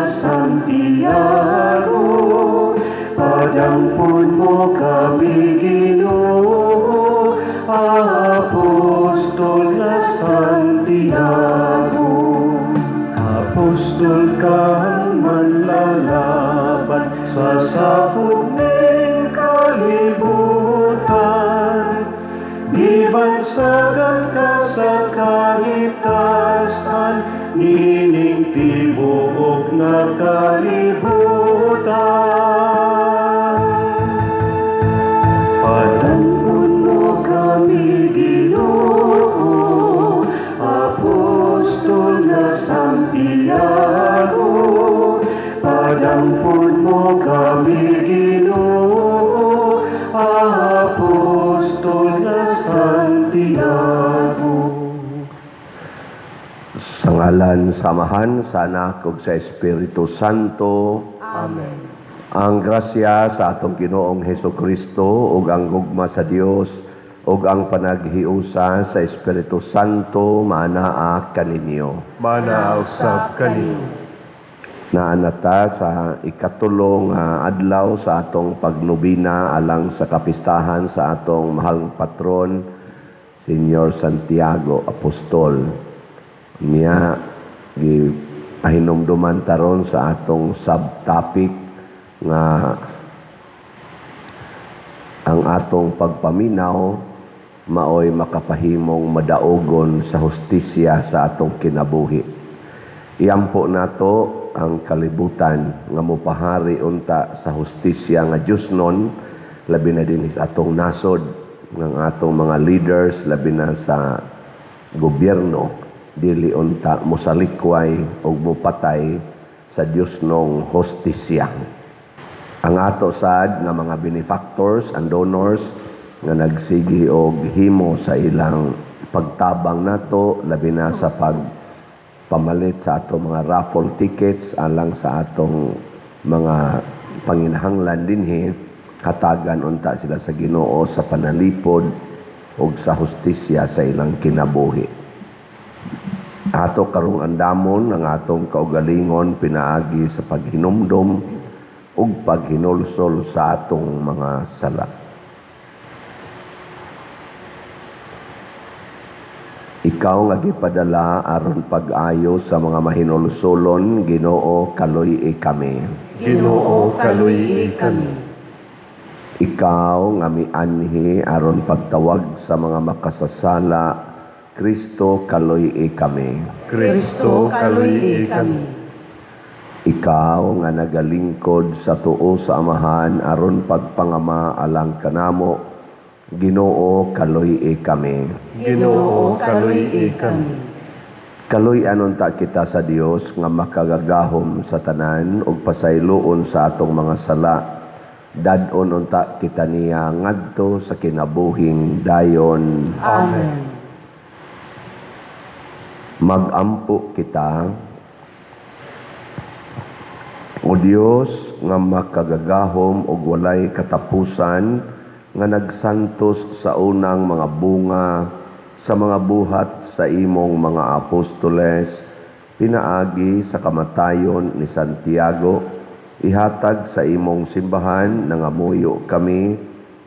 Santiago, padampun mo kami, Ginoo, Apostol nga Santiago. Apostol kang manlalaban sa sakop ning kalibutan, gibansagan ka sa kahitasan, nining tibuok nga kalibutan. Padampun mo kami, Ginoo, Apostol nga Santiago, padampun mo kami, Ginoo, Apostol nga Santiago. Sa ngalan samahan sa Anak ug sa Espiritu Santo. Amen. Ang grasya sa atong Ginoong Hesukristo ug ang gugma sa Dios ug ang panaghiusa sa Espiritu Santo maanaa kaninyo. Manaa usab kaniyo. Naanata sa ikatulong adlaw sa atong pagnubina alang sa kapistahan sa atong mahal patron, Senyor Santiago Apostol. Niya gipahinumduman taron sa atong subtopic nga ang atong pagpaminaw maoy makapahimong madaogon sa hustisya sa atong kinabuhi. Iyampo nato ang kalibutan nga mopahari unta sa hustisya nga Diosnon, labi na din sa atong nasod ng atong mga leaders, labi na sa gobyerno, dili unta mosalikway o mopatay sa Diosnong hustisya. Ang ato sad nga mga benefactors and donors nga nagsigi og himo sa ilang pagtabang nato, labi na sa pamalit sa atong mga raffle tickets alang sa atong mga panginahanglan dinhi, hatagan unta sila sa Ginoo sa panalipod ug sa hustisya sa ilang kinabuhi. Ato karong andamon ang atong kaugalingon pinaagi sa paghinumdom ug paghinulsol sa atong mga sala. Ikaw nga gipadala aron pag-ayo sa mga mahinulsolon, Ginoo, kaluy-i kami. Ginoo, kaluy-i kami. Ikaw nga mianhi aron pagtawag sa mga makasasala, Kristo, kaluy-i kami. Kristo, kaluy-i kami. Ikaw nga nagalingkod sa tuo sa Amahan aron pagpangama alang kanamo, Ginoo, kaluy-i kami. Ginoo, kaluy-i kami. Kaluy-an unta kita sa Dios nga makagagahom sa tanan ug pasayloon sa atong mga sala. Dad-on unta kita niya ngadto sa kinabuhing dayon. Amen. Magampo kita, O Dios nga makagagahom ug walay katapusan, nga nagsantos sa unang mga bunga sa mga buhat sa imong mga apostoles, pinaagi sa kamatayon ni Santiago, ihatag sa imong simbahan nangamuyo kami,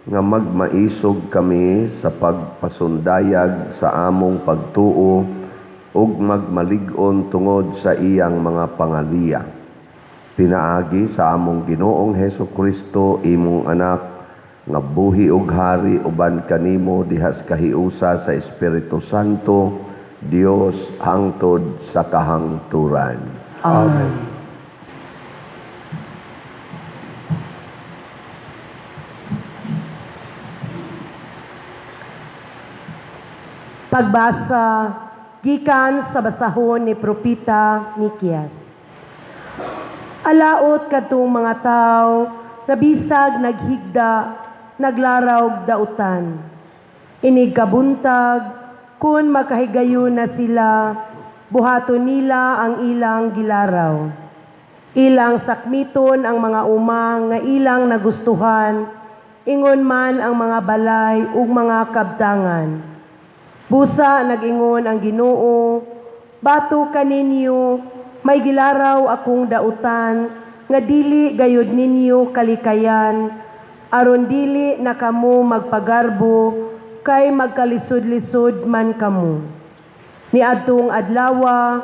nga magmaisog kami sa pagpasundayag sa among pagtuo ug magmalig-on tungod sa iyang mga pangaliya. Pinaagi sa among Ginoong Hesukristo, imong anak, nga buhi ug hari uban kanimo dihas kahiusa sa Espiritu Santo, Dios hangtod sa kahangturan. Amen. Pagbasa gikan sa basahon ni Propita Mikias. Alaot kadtong mga tao nga bisag naghigda, naglaraw dautan. Inig kabuntag, kun makahigayon na sila, buhaton nila ang ilang gilaraw. Ilang sakmiton ang mga umang nga ilang nagustuhan, ingon man ang mga balay ug mga kabtangan. Busa nag-ingon ang Ginoo, bato kaninyo, may gilaraw akong dautan, nga dili gayud ninyo kalikayan, aron dili na kamo magpagarbo, kay magkalisod-lisod man kamo. Niadtong adlawa,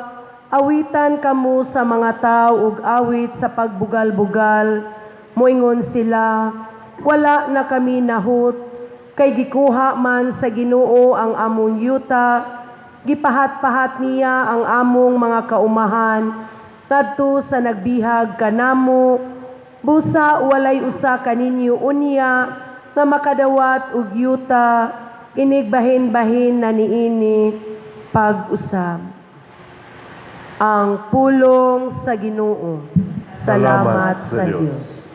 awitan kamo sa mga tao ug awit sa pagbugal-bugal, moingon sila, wala na kami nahut, kay gikuha man sa Ginoo ang among yuta, gipahat-pahat niya ang among mga kaumahan, kadto sa nagbihag kanamo, busa walay usa kaninyo unya, nga makadawat og yuta, inigbahin-bahin na niini pag-usab. Ang pulong sa Ginoo. Salamat sa Dios.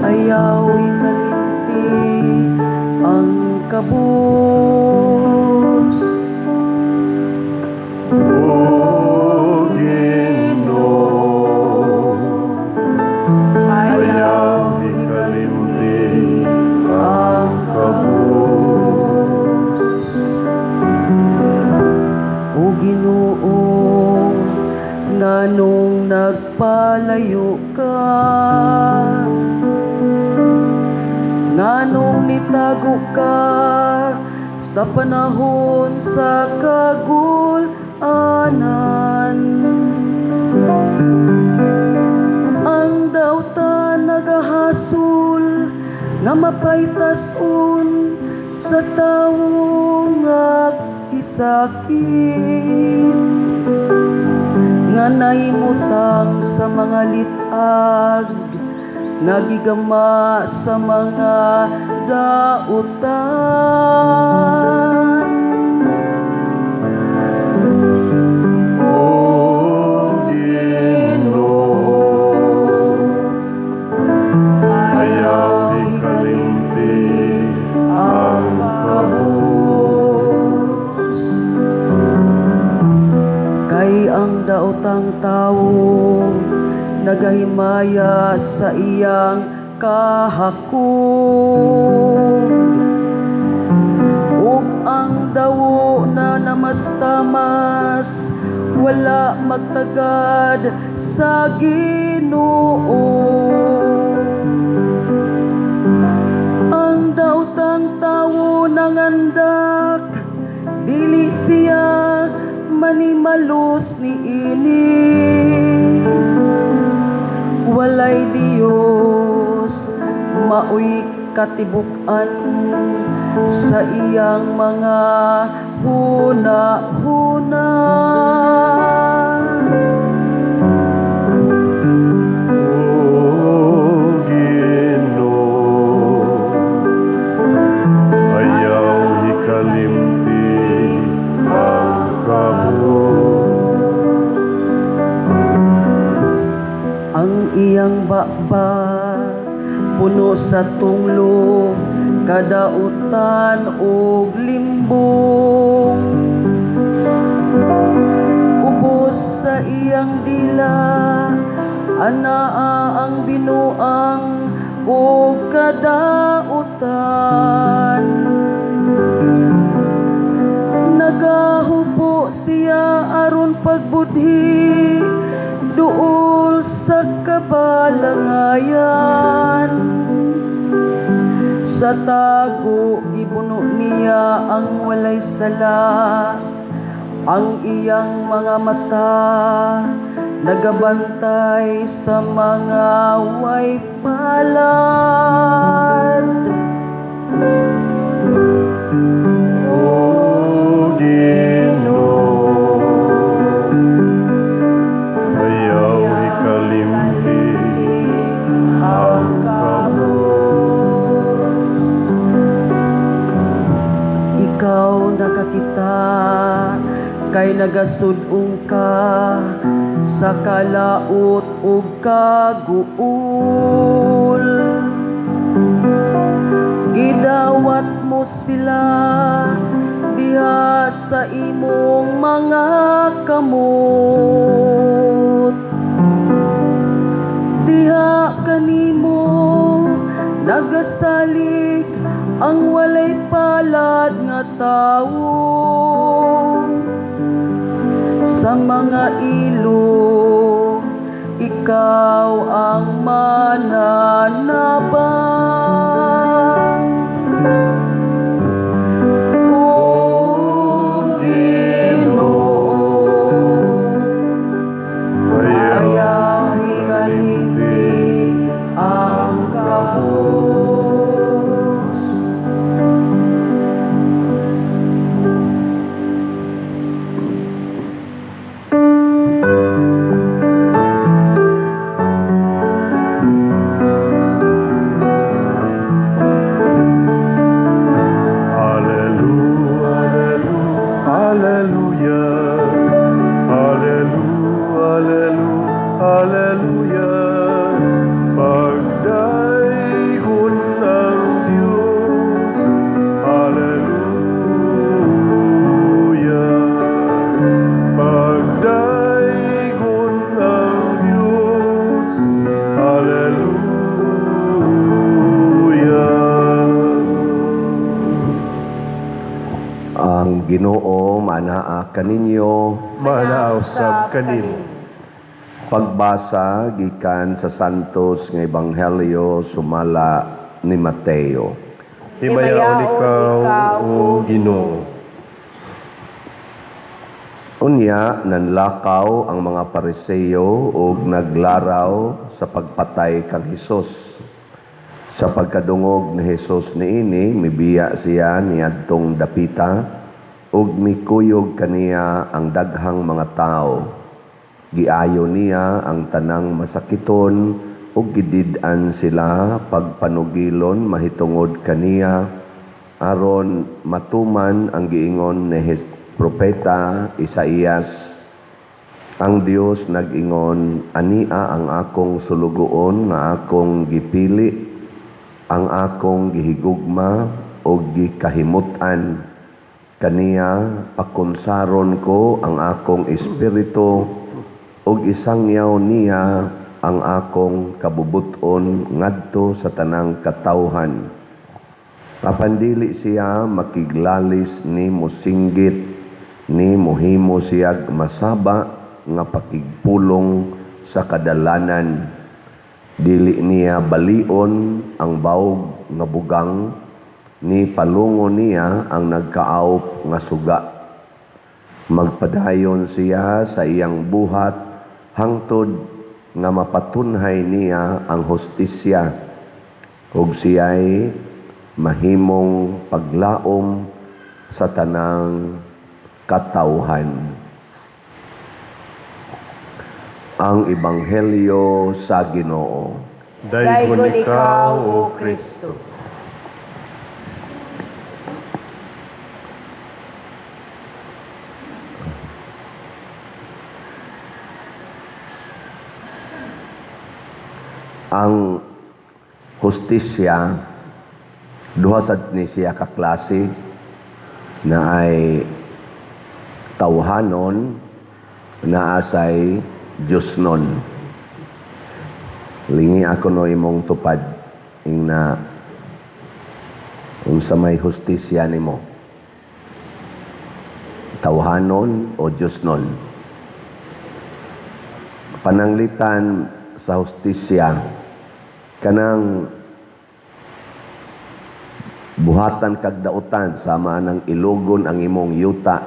Ayaw ikalinti ang kabus. O Ginoo, ayaw ikalimti ang kabus. O Ginoo, nganong nagpalayo ka, nganong nitago ka sa panahon sa kagul-anan. Ang dauta nagahasol nga mapaytas-on sa tawo nga isakit, nga naimutang sa mga litag, nagigama sa mga dautan. O Ginoo, ayaw ikalimti ang kabus. Kay ang daotang tawo nagahimaya sa iyang kahakog, ug ang dawo na namastamas wala magtagad sa Ginoo. Ang daotang tawo nangandak, dili siya manimalos ni ini. Walay Diyos, maoy katibuk-an sa iyang mga huna-huna. O Ginoo, ayaw ikalimti ang kabus. Ang iyang bakba puno sa tunglo, kadautan ug limbong. Ubos sa iyang dila, anaa ang binuang ug kadautan. Nagahupo siya aron pagbudhi, duol sa kabalangayan. Sa tago gibuno niya ang walay sala, ang iyang mga mata nagabantay sa mga way palad. O Ginoo, ayaw ikalimti ang kabus. Ikaw nakakita, kay nagasudong ka sa kalaot ug kaguol. Gidawat mo sila diha sa imong mga kamot. Diha kanimo nagasalig ang walay palad nga tawo. Sa mga ilog, ikaw ang mananabang. O Ginoo, ayaw ikalimti ang kabus. Hallelujah, hallelujah, hallelujah. Pagdaigон ng Diyos, hallelujah. Pagdaigon ng Diyos, hallelujah. Ang Ginoo manaa kaninyo. Manausab kanin. Pagbasa gikan sa Santos nga Ebanghelyo sumala ni Mateo. Himayaon ikaw, O Ginoo. Unya nanlakaw ang mga Pariseo ug naglaraw sa pagpatay kang Hesus. Sa pagkadungog ni Hesus niini, mibiya siya niadtong dapita ug mikuyog kaniya ang daghang mga tao. Giayo niya ang tanang masakiton ug gidid-an sila pagpanugilon mahitungod kaniya aron matuman ang giingon ni propeta Isaías. Ang Dios nag-ingon, ania ang akong sulugoon nga akong gipili, ang akong gihigugma o gikahimutan. Kaniya pakunsaron ko ang akong espiritu ug isangyaw niya ang akong kabubuton ngadto sa tanang katawhan. Apan dili siya makiglalis ni mosinggit ni mohimo siyag masaba nga pakigpulong sa kadalanan. Dili niya balion ang bawog nga bugang, ni palungo niya ang nagkaawp nga suga. Magpadayon siya sa iyang buhat hangtod nga mapatunhay niya ang hustisya ug siya'y mahimong paglaom sa tanang katawhan. Ang Ebanghelyo sa Ginoo. Daigon ikaw, O Kristo. Ang hustisya, duha sad ni siya ka klase na ay tawhanon na asay Diosnon. Lingi ako no imong tupad ing na unsa may hustisya nimo. Tawhanon o Diosnon. Pananglitan sa hustisya kanang buhatan kag dautan sama nang ilogon ang imong yuta,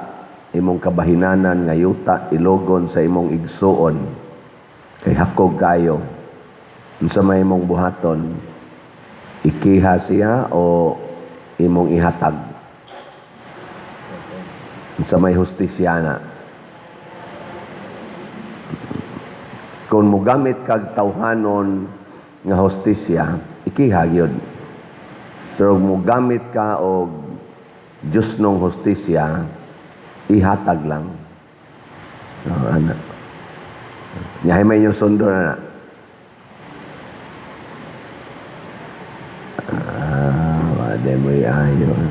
imong kabahinanan nga yuta ilogon sa imong igsuon kay hakog kayo. Unsa may imong buhaton, ikiha siya o imong ihatag? Unsa may hustisya na? Kung mogamit kag tawhanon nga hustisya, ikiha gyud. Pero mogamit ka og Diyos nung hustisya, ihatag lang. Ana. Yahay may yung sundo na. Wade mo ayon.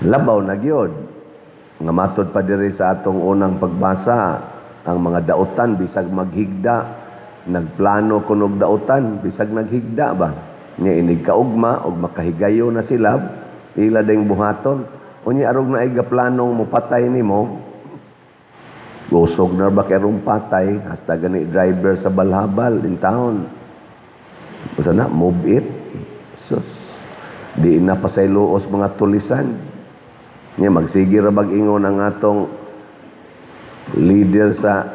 Labaw na gyud. Nga matod pa diri sa atong unang pagbasa, ang mga dautan bisag maghigda, nagplano kunog dautan bisag naghigda ba. Nya inig kaugma og makahigayo na sila, ila ding buhaton. Unya arog na ay gaplanong mopatay nimo, gusog na ba karong patay, hasta gani driver sa balhabal in town. Usa na, move it. Sus. Di na pa sa luos mga tulisan. Nya magsige ra bag-ingon ang atong leader sa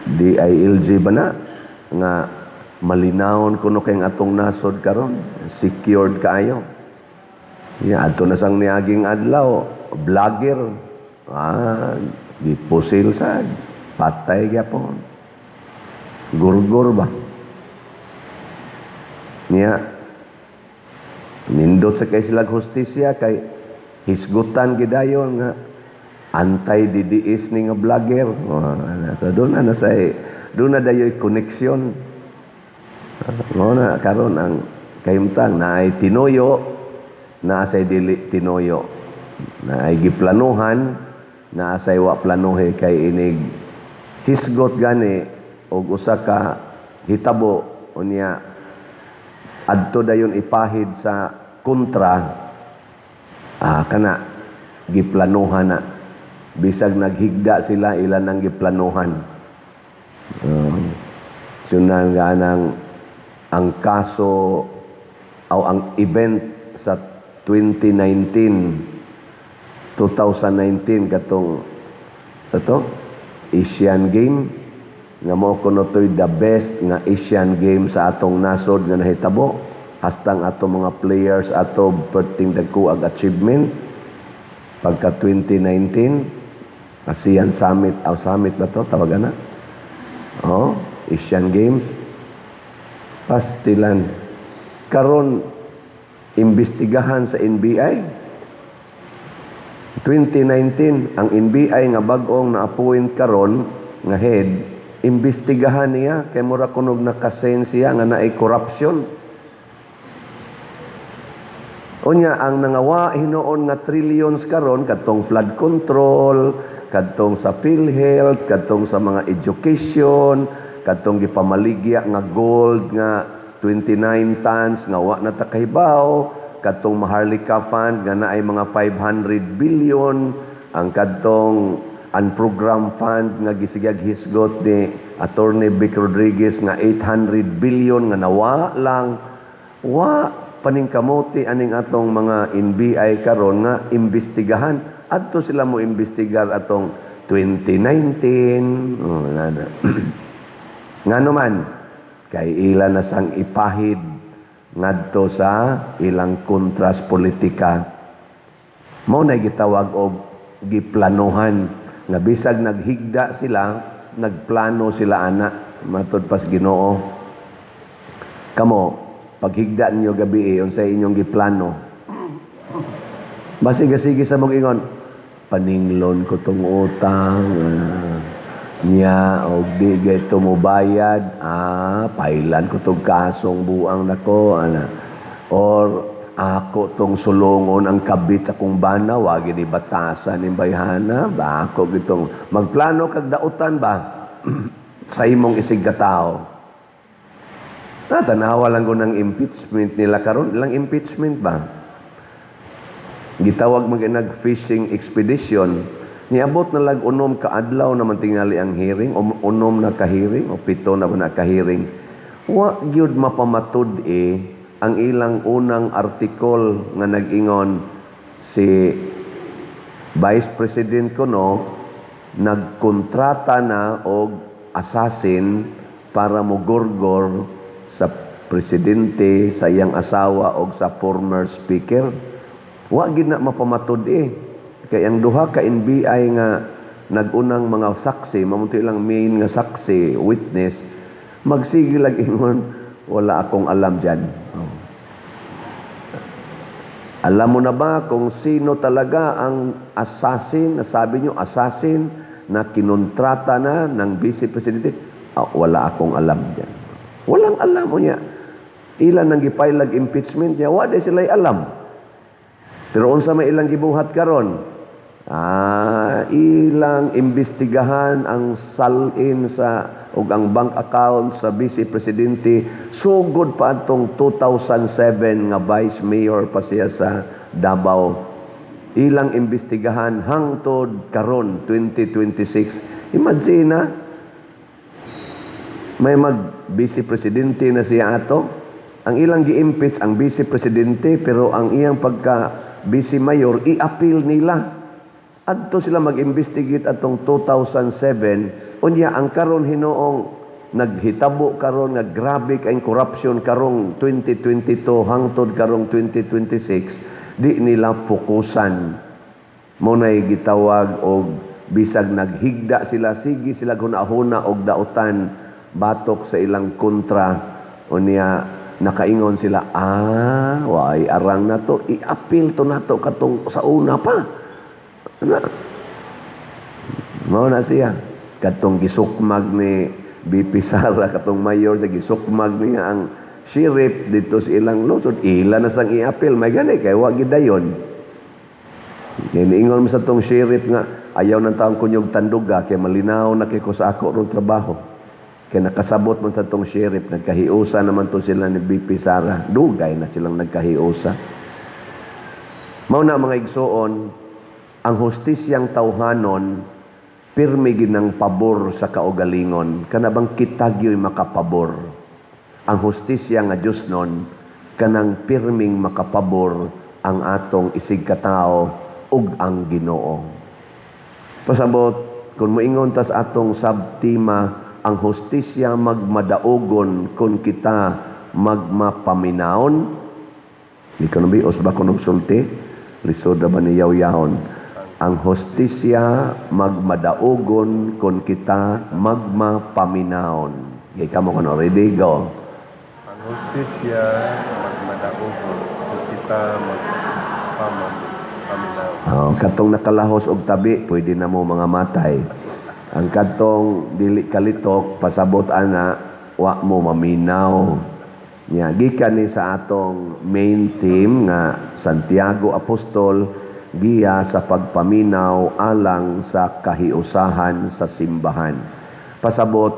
DILG ba na nga malinawon kuno kay atong nasod karon, secured kaayo. Ya adto na sang niaging adlaw, vlogger. Di pusil sad, patay gyapon. Gurgur ba? Niya, nindot sa kay silag hustisya kay hisgutan gidayon nga antay-didiis ni nga vlogger. So doon na dayo'y koneksyon. Na karon ang kayumtang na ay tinoyo, na say dili tinoyo. Na ay giplanuhan, na say wa planuhe kay inig hisgot gani og usa ka hitabo unya adto dayon ipahid sa kontra kana giplanuhan na bisag naghigda sila ilan ang giplanuhan. Sunan nga ang kaso o ang event sa 2019 katong sa to Asian Game nga mo kuno toy the best nga Asian Game sa atong nasod nga nahitabo, hastang atong mga players ato perting dagko ag achievement pagka 2019 ASEAN Summit summit ba to tawagan na Asian Games pastilan karon imbestigahan sa NBI 2019 ang NBI nga bag-ong na-appoint karon nga head, imbestigahan niya kay mura kunog nakasensiya nga naay corruption. Unya ang nangawa hinuon nga trillions karon kadtong flood control, kadtong sa PhilHealth, kadtong sa mga education, kadtong gipamaligya nga gold nga 29 tons nga wa na takahibaw, kadtong Maharlika Fund nga naay mga 500 billion, ang kadtong unprogrammed fund nga gisigyag hisgot ni Attorney Vic Rodriguez nga 800 billion nga nawa lang. Wa paningkamuti aning atong mga NBI karon nga imbestigahan. Adto sila mo imbestigar atong 2019. Ngano man kay ila na sang ipahid ngadto sa ilang kontras politika. Mao na gitawag og giplanuhan nga bisag naghigda sila, nagplano sila ana matud pas Ginoo. Kamo paghigda ninyo gabi unsay inyong giplano? Basig-sige sa mong ingon, paninglon ko tong utang. Nya og di gayto mo bayad, pailan ko tong kasong buang nako or ako tong sulungon ang kabit sa kong bana wagi ni batasan ning bayhana ba ako gitong magplano kag dautan ba sa imong isig ka tao. Tanawa lang ko ng impeachment nila karon, ilang impeachment ba? Gitawag nag-fishing expedition. Niabot na lag unom ka adlaw naman tingali ang hearing, unom na ka-hearing o pito na ba na ka-hearing. Wa gyud mapamatud ang ilang unang article nga nag-ingon si Vice President kuno nagkontrata na og assassin para mogorgor sa presidente, sa iyang asawa o sa former speaker. Wa gyud na mapamatud kay ang duha ka NBI nga nagunang mga saksi, mamunti lang main nga saksi, witness, magsige lag ingon, wala akong alam dyan. Alam mo na ba kung sino talaga ang assassin, nasabi nyo, assassin, na kinontrata na ng Vice Presidente? Wala akong alam dyan. Walang alam mo niya. Ilan nang gipailag impeachment niya, wala sila'y alam. Pero unsa may ilang gibuhat karon, Ilang imbestigahan ang salin sa ug ang bank account sa Vice Presidente sugod pa atong 2007 nga Vice Mayor pa siya sa Davao. Ilang imbestigahan hangtod karon 2026. Imagine na may mag-Vice Presidente na siya ato. Ang ilang gi-impeach ang Vice Presidente pero ang iyang pagka-Vice Mayor i-appeal nila. Adto sila mag-investigate atong 2007 unya ang karon hinoong naghitabo karon nga grabe kay corruption karong 2022 hangtod karong 2026 di nila fokusan mo nay gitawag og bisag naghigda sila sige sila hunahuna og dautan batok sa ilang kontra unya nakaingon sila way arang nato i-appeal to nato katong sa una pa. Mao na siya katong gisukmag ni BP Sara katong mayor sa gisukmag niya ang sheriff dito sa ilang lungsod ila na sang i-appeal may gani kay wa gid dayon. Niingon mo sa tong sheriff nga ayaw nang taong kunyog tanduga kay malinaw na kay ko sa ako rong trabaho. Kay nakasabot man sa tong sheriff nagkahiusa naman to sila ni BP Sara. Dugay na silang nagkahiusa. Mao na mga igsoon ang hustisyang tawhanon pirmi ginang pabor sa kaugalingon kanabang kitagyoy makapabor ang hustisya nga Dios non kanang pirming makapabor ang atong isig katao ug ang Ginoo. Pasabot kun moingon tas atong sabtima ang hustisya magmadaogon kun kita magmapaminaon di ko nabios ba kunog sulti lisod ba ni yaw-yahon ang hustisya magmadaogon kun kita magmapaminaon. Gay kamo kuno ready go. Ang hustisya magmadaogon kung kita magpaminaw. Katong nakalahos og tabi pwede na mo mga matay. Ang katong dili kalitok pasabot ana wa mo maminaw. Nya gikan ni sa atong main theme nga Santiago Apostol giya sa pagpaminaw alang sa kahiusahan sa simbahan. Pasabot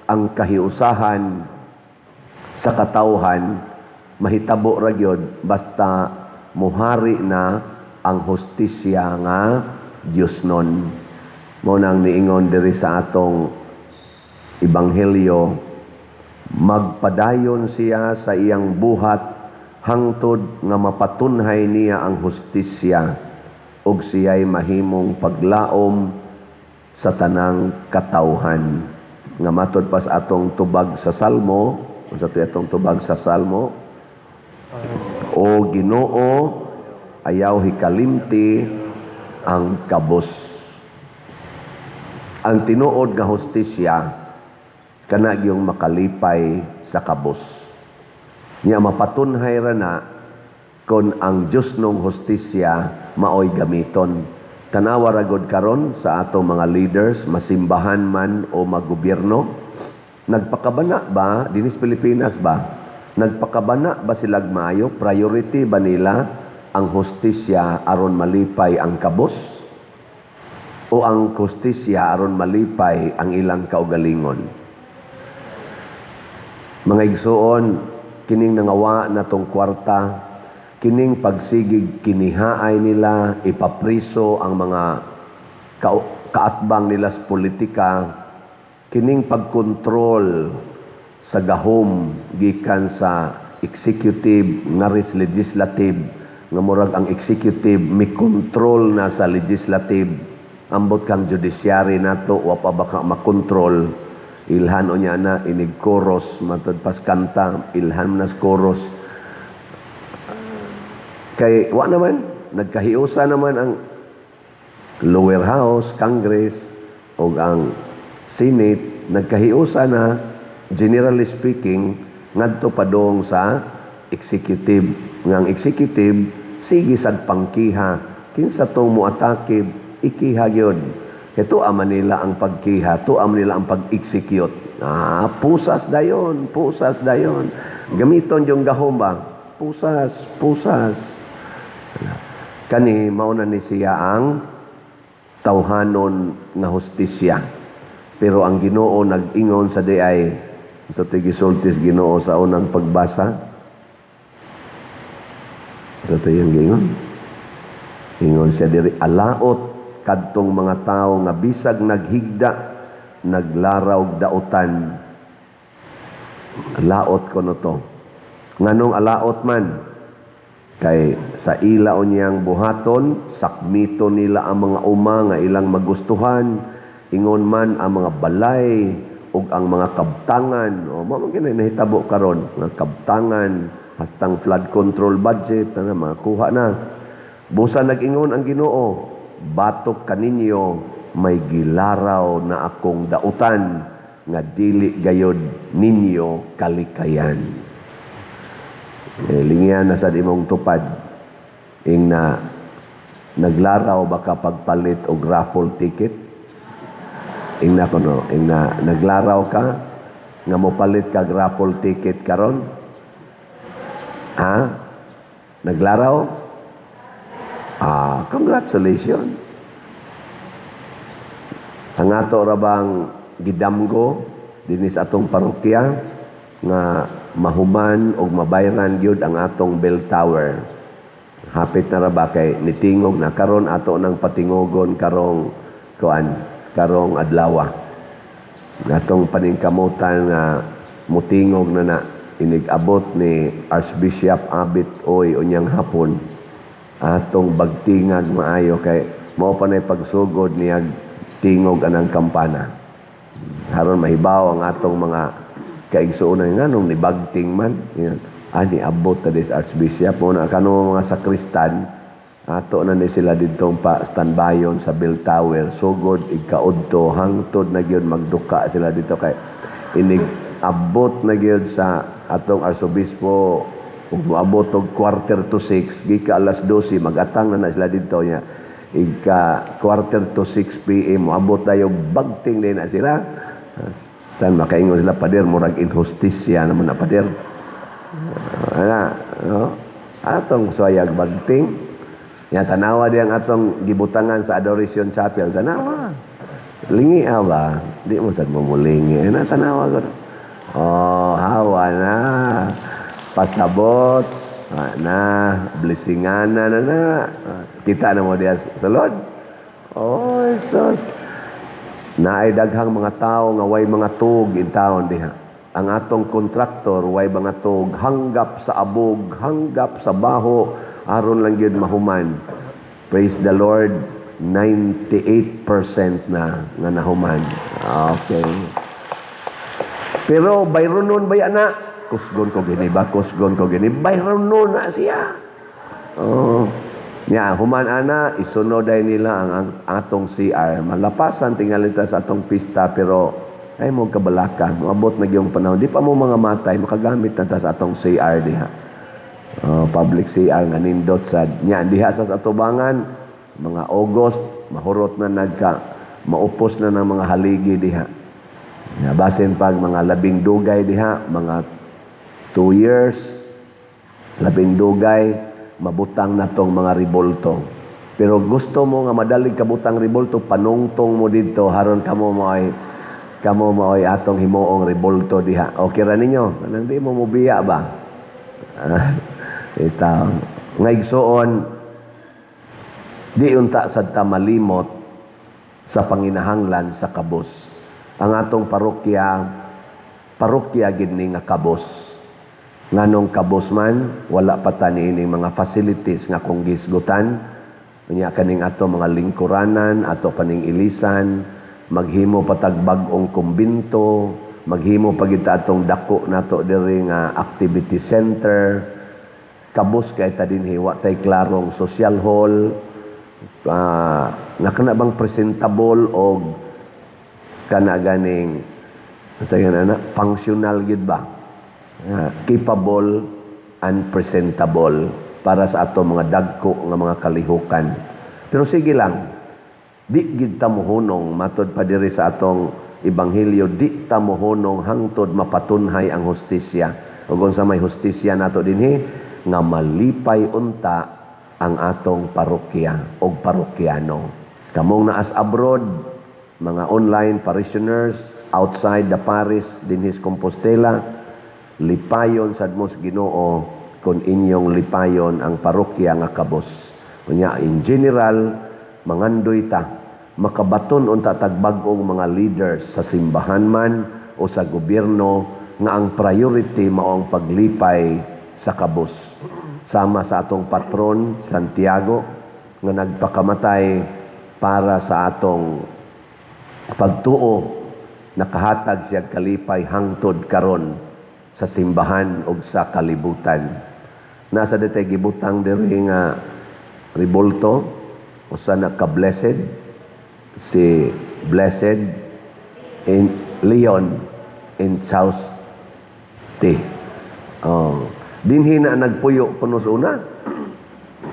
ang kahiusahan sa katawhan mahitabo ra gyud basta muhari na ang hustisya nga Dios non. Mo nang niingon diri sa atong ebanghelyo magpadayon siya sa iyang buhat hangtod nga mapatunhay niya ang hustisya ug siya'y mahimong paglaom sa tanang katawhan. Nga matod pa sa atong tubag sa Salmo, sa atong tubag sa Salmo, O Ginoo, ayaw hikalimti ang kabos. Ang tinuod nga hustisya, kana gyung makalipay sa kabos. Nya mapatunhay ra na kon ang Dios nung hustisya maoy gamiton. Tanawa ra gud karon sa atong mga leaders, masimbahan man o maggobyerno, nagpakabana ba dinis Pilipinas ba? Nagpakabana ba sila maayo? Priority ba nila ang hustisya aron malipay ang kabos? O ang hustisya aron malipay ang ilang kaugalingon? Mga igsuon, kining nangawa na tong kwarta, kining pagsigig kinihaay nila, ipapriso ang mga kaatbang nila sa politika, kining pagkontrol sa gahom gikan sa executive ngaris legislative nga murag ang executive may control na sa legislative ambot kang judiciary nato wa pa baka makontrol ilhan o niya na inig koros matod pas kanta ilhan na koros kay wa naman nagkahiusa naman ang lower house, Congress o ang Senate nagkahiusa na generally speaking ngadto padong sa executive ngang executive sige sad pangkiha kinsa tong moatake ikiha gyud ito aman nila ang pagkiha to aman nila ang pag-execute pusas dayon gamiton yung gahom ba pusas kani mauna ni siya ang tawhanon nga hustisya. Pero ang Ginoo nag-ingon sa diay sa tigisultis Ginoo sa unang pagbasa. Sa tayong gingon. Ingon siya diri, alaot kadtong mga tao nga bisag naghigda, naglaraw og dautan. Laot ko no to. Nganong alaot man? Kay sa ilaw niyang buhaton, sakmito nila ang mga uma nga ilang magustuhan, ingon man ang mga balay ug ang mga kabtangan. O mo man nahitabo karon nga kabtangan hastang flood control budget na mga kuha na. Busa nag-ingon ang Ginoo, batok kaninyo may gilaraw na akong dautan nga dili gayod ninyo kalikayan. Lingyan na sa imong tupad ing na naglaraw baka pagpalit og raffle ticket. Ing na kuno, ing na naglaraw ka nga mopalit kag raffle ticket karon. Ha? Naglaraw? Congratulations. Ang ato ra bang gidamgo dinis atong parokya nga mahuman og mabayran gyud ang atong bell tower. Hapit na ra ba kay nitingog na karon ato nang patingogon karong adlaw. Atong paningkamutan nga mutingog na inigabot ni Archbishop Abit Oy unyang hapon. Atong bagtingag maayo kay mao pa nay pagsugod niya tingog anang kampana. Haron mahibaw ang atong mga kaigsuonan nga nung nibagting man. Ani abot ta des Archbishop mo na kanong mga sakristan ato na ni sila didtong pa standbayon sa bell tower sugod ikaudto hangtod na gyud magduka sila dito kay inig abot na gyud sa atong arsobispo ug moabot og 5:45 gika alas 12 magatang na sila dito nya ika 5:45 PM moabot tayo bagting din na sila tan makaingon sila pader murag injustisya naman na pader no? Atong soyag bagting ya tanawa di ang atong gibutangan sa Adoration Chapel tanawa lingi ba di mo sad mumulingi na tanawa ko hawa na pasabot na blessingan na kita na mo diya sa Lord sus naay daghang mga tao nga way mga tug in taon diha ang atong kontraktor way mga tug hanggap sa abog hanggap sa baho aron lang gyud mahuman. Praise the Lord, 98% na nga nahuman. Okay. Pero bayron nun ba na? Kusgon ko gini ba? Kusgon ko gini. Bayron nun na siya. Human ana, isunod ay nila ang atong CR. Malapasan tingalita sa atong pista, pero ay mo kabalaka. Abot na yung panahon. Di pa mo mga matay, makagamit na ta sa atong CR diha. Public CR nga nindot sa diha sa atubangan mga August mahurot na maupos na ng mga haligi diha basin pag mga labing dugay diha mga 2 years labing dugay mabutang na tong mga ribolto pero gusto mo nga madalig kabutang ribolto panungtong mo dito haron kamo mo'y atong himuong ribolto diha okay ra ninyo nang di mo mubiya ba itaw ngaigsoon di unta sad ta malimot sa panginahanglan sa kabos ang atong parokya gid ni nga kabos nganong kabos man wala pa ta niining mga facilities nga kung gisgutan unya kaning ato mga lingkuranan ato paning ilisan maghimo patag bag-ong kumbinto maghimo pagit atong dako nato diri nga activity center kabos kay ta dinhi wa tay klarong social hall nga kana bang presentable og kana ganing sayon ana functional gid ba capable and presentable para sa ato mga dagko nga mga kalihukan pero sige lang di gid ta mohunong matud pa diri sa atong ebanghelyo di ta mohunong hangtod mapatunhay ang hustisya ug unsa may hustisya nato dinhi nga malipay unta ang atong parokya o parokyano. Kamong naas abroad, mga online parishioners, outside the parish, dinhis Compostela, lipayon sad mo sa Ginoo kung inyong lipayon ang parokya nga kabos. Kunya, in general, mangandoy ta, makabaton unta tagbag-ong mga leaders sa simbahan man o sa gobyerno nga ang priority mao ang paglipay sa kabos. Sama sa atong patron, Santiago, nga nagpakamatay para sa atong pagtuo, nakahatag siya kalipay hangtod karon sa simbahan ug sa kalibutan. Nasa detay gibutang diri nga Ribolto usa na ka-blessed si Blessed in Leon in South T. Dinhi na nagpuyo kuno sa una.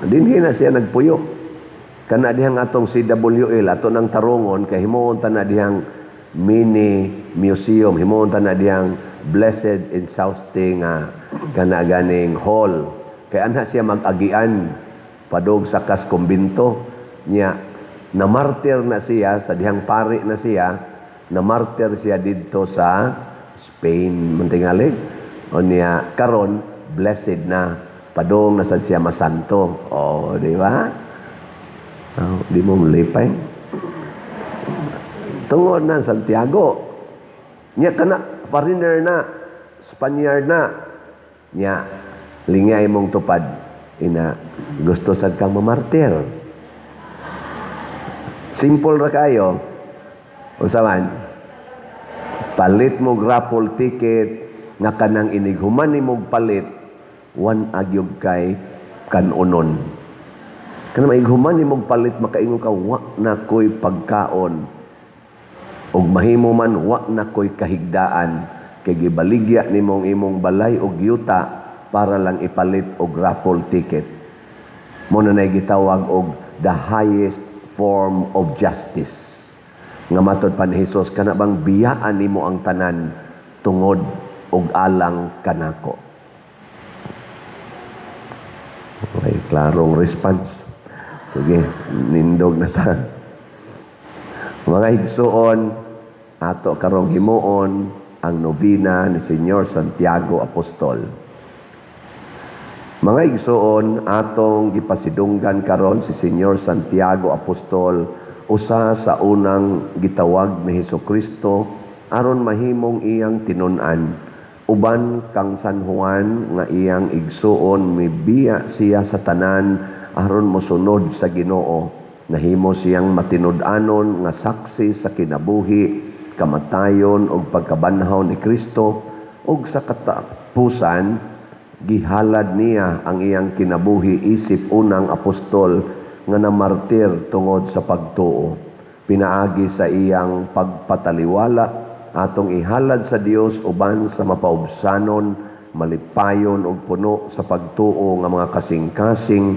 Dinhi na siya nagpuyo. Kana dihang atong CWL ato nang tarungon kay himuon ta na dihang mini museum, himuon ta na dihang Blessed in South T nga kana ganing hall. Kay anha siya mag-agian padog sa kas kumbinto niya, namartir na siya sa dihang pari na siya, namartir siya didto sa Spain mantingali. O niya karon blessed na padong na sad siya masanto. O di ba? Di mo malipay. Tungod na Santiago. Niya kana foreigner na, Spaniard na. Niya lingay mong tupad ina gusto sad kang mamartir. Simple ra kayo. Usaman, palit mo raffle ticket nga kanang inighuman nimong palit wan agyog kay kanunon. Kana maighuman nimong palit makaingon ka wa na koy pagkaon ug mahimo man wa na koy kahigdaan kay gibaligya nimong imong balay og yuta para lang ipalit og raffle ticket. Muna na gitawag og the highest form of justice. Nga matod pa ni Jesus, kana bang biyaan nimo ang tanan tungod og alang kanako. Okay, klarong response. Sige, nindog na ta. Mga higsuon, ato karong himuon ang novena ni Senyor Santiago Apostol. Mga igsoon, atong gipasidunggan karon si Senyor Santiago Apostol, usa sa unang gitawag ni Hesukristo aron mahimong iyang tinun-an. Uban kang San Juan nga iyang igsuon, mibiya siya sa tanan aron mosunod sa Ginoo. Nahimo siyang matinud-anon nga saksi sa kinabuhi, kamatayon ug pagkabanhaw ni Kristo, ug sa katapusan gihalad niya ang iyang kinabuhi isip unang apostol nga namartir tungod sa pagtuo. Pinaagi sa iyang pagpataliwala atong ihalad sa Dios uban sa mapaubsanon, malipayon ug puno sa pagtuo nga mga kasing-kasing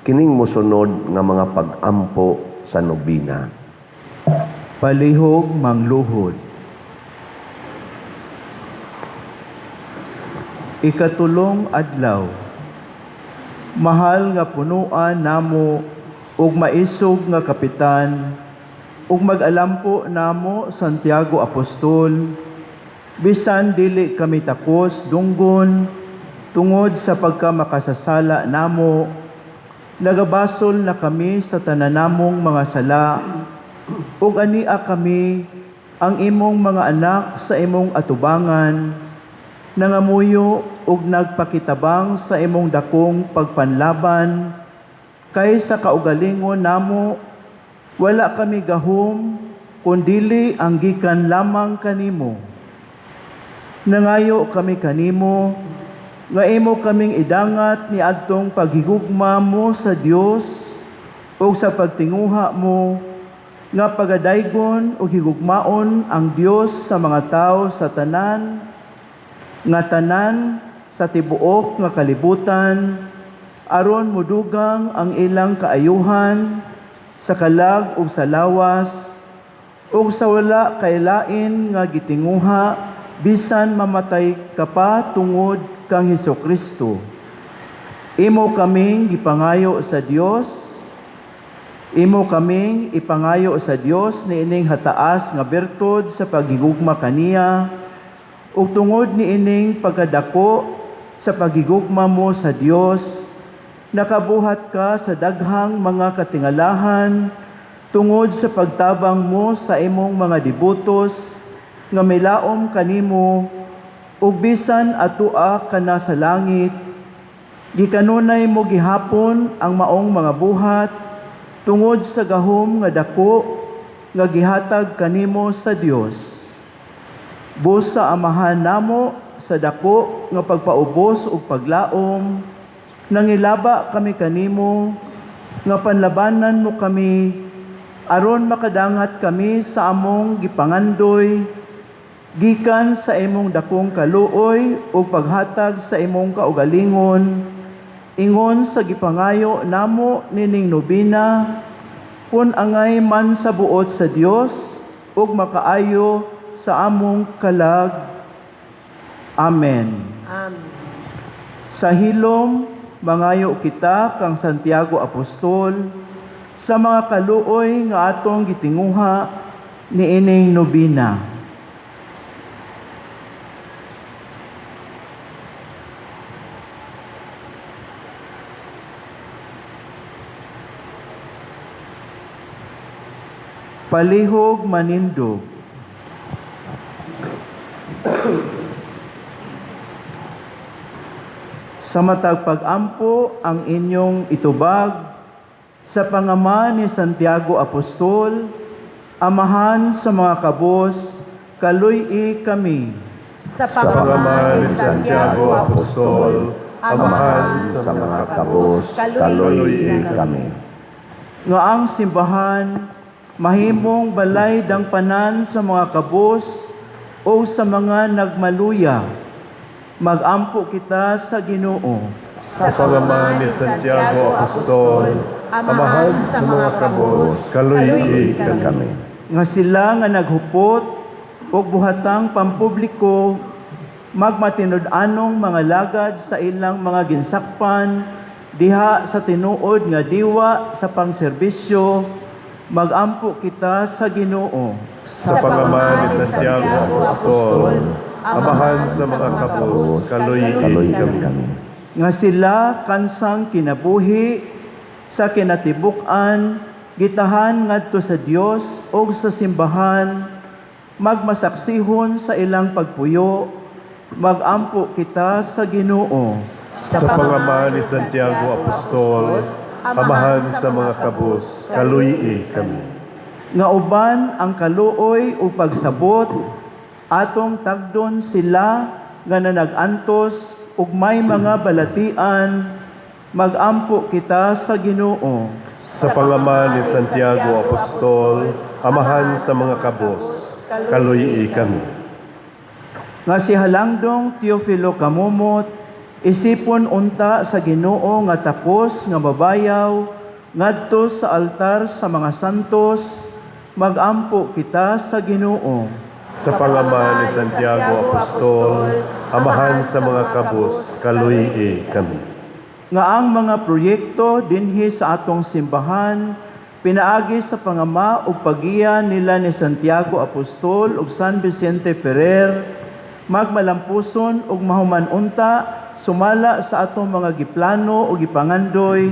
kining mosunod nga mga pag-ampo sa nobina. Palihog mangluhod. Ikatulong adlaw. Mahal nga punuan namo ug maisog nga kapitan ug mag-alampo namo Santiago Apostol, bisan dili kami takos dunggon tungod sa pagkamakasasala namo, nagabasol na kami sa tananamong mga sala ug ania kami ang imong mga anak sa imong atubangan, nangamuyo ug nagpakitabang sa imong dakong pagpanlaban, kay sa kaugalingon namo wala kami gahom kundili ang gikan lamang kanimo. Nangayo kami kanimo nga imo kaming idangat ni adtong paghigugma mo sa Dios ug sa pagtinguha mo nga pagadaygon ug higugmaon ang Dios sa mga tawo sa tanan sa tibuok nga kalibutan, aron mudugang ang ilang kaayuhan sa kalag ug sa lawas ug sa wala kay lain nga gitinguha bisan mamatay ka pa tungod kang Hesukristo. Imo kaming gipangayo sa Dios Imo kaming ipangayo sa Dios ni ining hataas nga bertud sa pagigugma kaniya ug tungod ni ining pagkadako sa pagigugma mo sa Dios nakabuhat ka sa daghang mga katingalahan tungod sa pagtabang mo sa imong mga dibutos nga milaom kanimo ug bisan atua kana sa langit gikanunay mo gihapon ang maong mga buhat tungod sa gahom nga dako nga gihatag kanimo sa Dios. Busa amahan namo sa dako nga pagpaubos ug paglaom nangilaba kami kanimo nga panlabanan mo kami aron makadangat kami sa among gipangandoy gikan sa imong dakong kaluoy ug paghatag sa imong kaugalingon ingon sa gipangayo namo nining nobina kun angay man sa buot sa Dios ug makaayo sa among kalag. Amen. Amen. Sa hilom mangayo kita kang Santiago Apostol sa mga kaluoy nga atong gitinguha niining nobina. Palihog manindog. Sa matag pag-ampo ang inyong itubag sa pangama ni Santiago Apostol, amahan sa mga kabos, kaluy-i kami. Sa Pangamahan ni Santiago Apostol, amahan sa mga kabos, kaluy kami. Nga ang simbahan, mahimong balay dangpanan sa mga kabos o sa mga nagmaluya. Mag-ampo kita sa Ginoo. Sa pangamahan ni Santiago Apostol, amahan sa mga kabos, kaluy kami. Nga sila nga naghupot o buhatang pampubliko, magmatinud-anong mga lagad sa ilang mga ginsakpan, diha sa tinuod nga diwa sa pangserbisyo, mag-ampo kita sa Ginoo. Sa pangamahan ni Santiago Apostol, amahan sa mga kabos, kaluy kami. Nga sila kansang kinabuhi sa kinatibuk-an, gitahan ngadto sa Dios o sa simbahan, magmasaksihon sa ilang pagpuyo, mag-ampo kita sa Ginoo. Sa pangamahan ni Santiago Apostol, amahan sa mga kabos, kaluy kami. Nga uban ang kaluoy o pagsabot, atong tagdon sila nga nanag-antos ug may mga balatian, mag-ampo kita sa Ginoo. Sa pangamahan ni Santiago Apostol, amahan sa mga kabos, kaluy kami. Nga si Halangdong Teofilo Kamumot, isipon unta sa Ginoo nga takos nga babayaw, ngadto sa altar sa mga santos, mag-ampo kita sa Ginoo. Sa pangamahan ni Santiago Apostol, amahan sa mga kabos, kaluy kami. Nga ang mga proyekto dinhi sa atong simbahan, pinaagi sa pangama ug pagiya nila ni Santiago Apostol ug San Vicente Ferrer, magmalampuson ug mahuman unta, sumala sa atong mga giplano ug gipangandoy,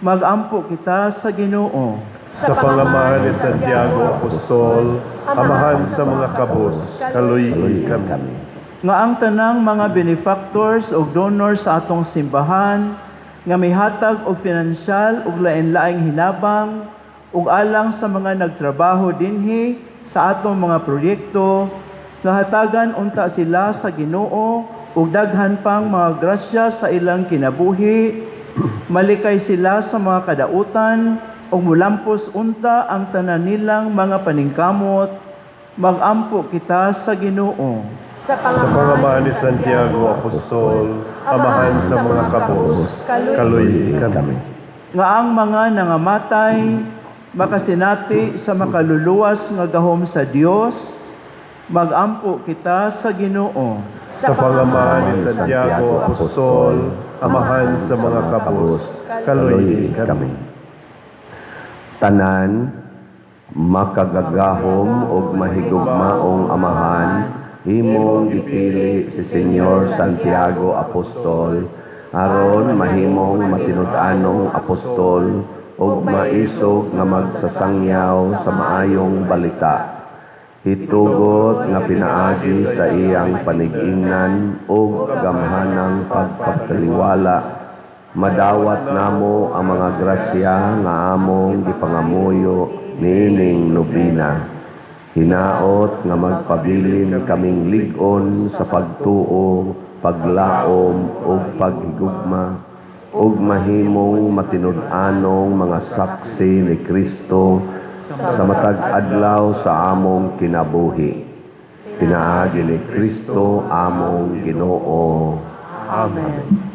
mag-ampo kita sa Ginoo. Sa pangamahan ni Santiago Apostol, amahan sa mga kabos, kaluy kami. Nga ang tanang mga benefactors ug donors sa atong simbahan, nga may hatag og finansyal ug lain-laing hinabang ug alang sa mga nagtrabaho dinhi sa atong mga proyekto, nga hatagan unta sila sa Ginoo ug daghan pang mga grasya sa ilang kinabuhi, malikay sila sa mga kadautan ug mulampos unta ang tanan nilang mga paningkamot, mag-ampo kita sa Ginoo. Sa Sa pangamahan ni Santiago Apostol, amahan sa mga kabos, kaluy kami. Nga ang mga nangamatay, makasinati sa makaluluwas nga gahom sa Dios, mag-ampo kita sa Ginoo. Sa pangamahan ni Santiago Apostol, amahan sa mga kabos, kaluy kami. tanan makagagahom ug mahigugmaong amahan, himong gipili si Senyor Santiago Apostol aron mahimong matinud-anong apostol ug maisog nga magsasangyaw sa maayong balita. Hitugot nga pinaagi sa iyang panigingnan ug gamhanang pagpagtaliwala, madawat namo ang mga grasya nga among gipangamuyo niining nobina. Hinaot nga magpabilin kaming lig-on sa pagtuo, paglaom ug paghigugma, ug mahimong matinud-anong mga saksi ni Kristo sa matag adlaw sa among kinabuhi. Pinaagi ni Kristo among Ginoo. Amen.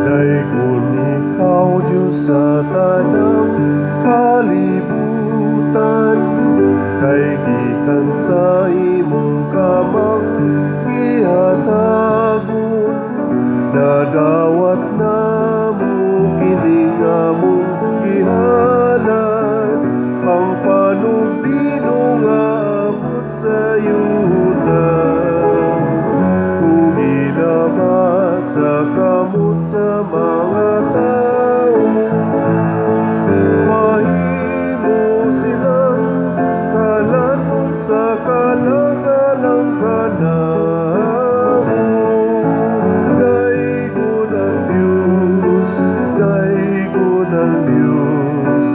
Daikon ikaw, Diyos sa tanang kalibutan, kay gikan sa imong kamang ihatagon, nadawat na mo kining among gihalan, ang panubino nga abot sa yuta, kung inabasa kamot sa mga tao, mahimo silang kalanon sa kalagalang kanamo. Daigod ang Diyos, daigod ang Diyos,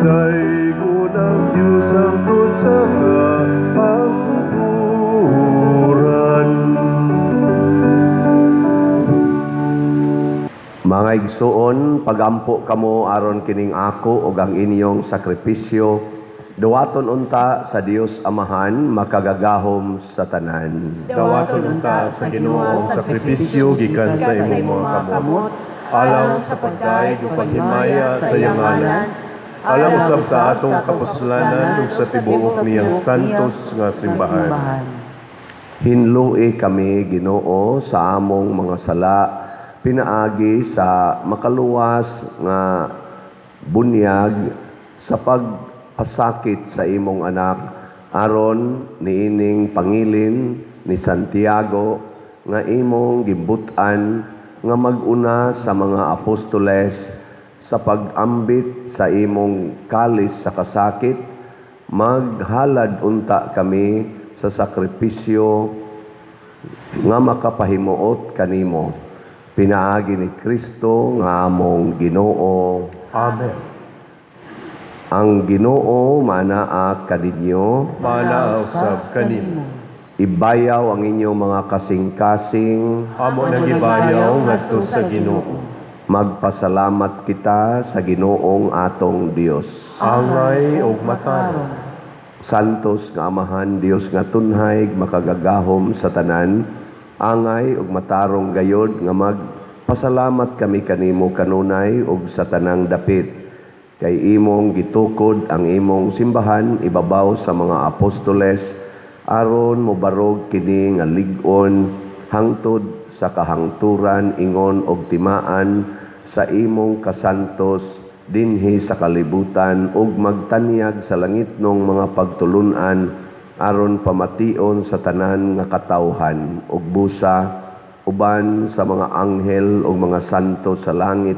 daigod ang Diyos ang tun sa kahangturan. Mga igsuon, pagampo kamo aron kining ako ug ang inyong sakripisyo, duwaton unta sa Dios Amahan makagagahom sa tanan. Dawaton unta sa Ginoo ang sakripisyo gikan sa imong mga kamot, alang sa pagdaig ug paghimaya sa iyang ngalan, alang usab sa atong kapuslanan ug sa tibuok niyang santos nga simbahan. Hinlui kami, Ginoo, sa among mga sala, pinaagi sa makaluwas nga bunyag sa pagpasakit sa imong anak aron niining pangilin ni Santiago nga imong gibutan nga mag-una sa mga apostoles sa pag-ambit sa imong kalis sa kasakit, maghalad unta kami sa sakripisyo nga makapahimuot kanimo. Pinaagi ni Kristo nga among Ginoo. Amen. Ang Ginoo manaa kaninyo, Manaaw sab kanimo. ibayaw ang inyong mga kasing-kasing, Amo nang gibayaw ngadto sa Ginoo. magpasalamat kita sa Ginoong atong Dios. Angay ug matarong. Santos nga Amahan, Dios nga tunhay, makagagahom sa tanan, angay ug matarong gayod nga magpasalamat kami kanimo kanunay ug sa tanang dapit. Kay imong gitukod ang imong simbahan ibabaw sa mga apostoles, aron mobarog kini nga lig-on hangtod sa kahangturan ingon og timaan sa imong kasantos dinhi sa kalibutan ug magtanyag sa langitnong mga pagtulunan aron pamation sa tanan nga katawhan ug busa uban sa mga anghel ug mga santo sa langit.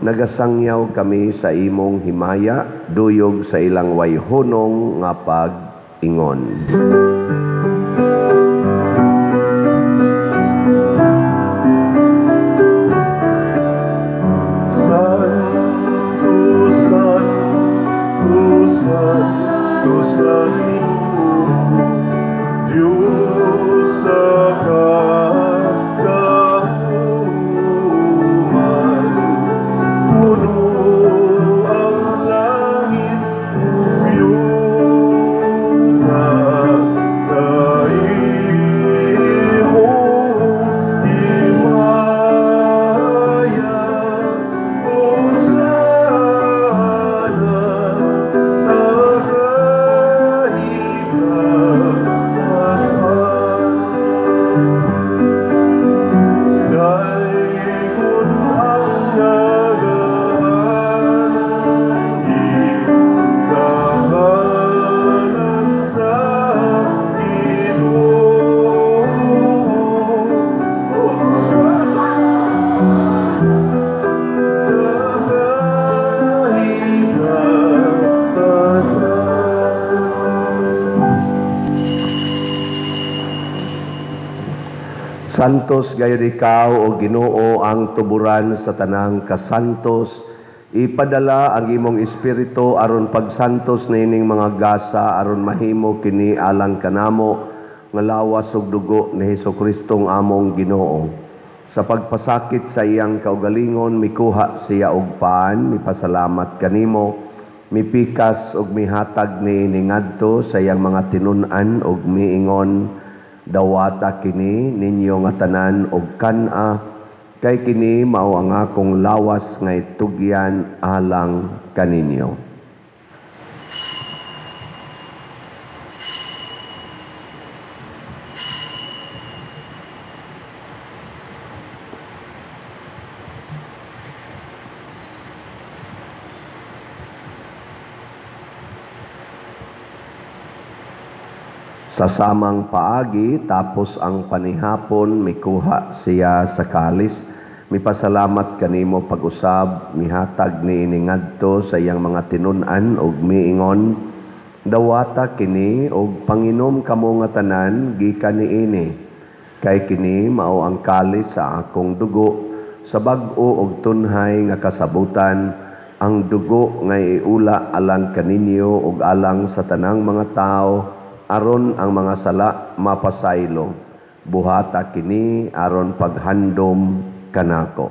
Nagasangyaw kami sa imong himaya duyog sa ilang wayhonong nga pag-ingon. Santos Diyos sa kagahuman, puno ang langit, uyuga sa Santos gayud ikaw o Ginoo ang tuburan sa tanang kasantos. Ipadala ang imong espiritu aron pagsantos nining mga gasa aron mahimo kini alang kanamo nga lawas ug dugo ni Hesukristo ang among Ginoo. Sa pagpasakit sa iyang kaugalingon mikuha siya og paan, mipasalamat kanimo, mipikas ug mihatag niini ngadto sa iyang mga tinun-an ug miingon, dawata kini ninyo nga tanan og kana, kay kini mao ang akong lawas nga itugyan alang kaninyo. Sa samang paagi, tapos ang panihapon, mikuha siya sa kalis. Mipasalamat kanimo pag-usab, mihatag ni iningadto sa iyang mga tinun-an ug miingon, dawata kini ug panginom kamo nga tanan gikan niini. Kay kini mao ang kalis sa akong dugo, sa bag-o ug tunhay nga kasabutan, ang dugo nga iula alang kaninyo ug alang sa tanang mga tao, aron ang mga sala mapasaylo. Buhata kini aron paghandom kanako.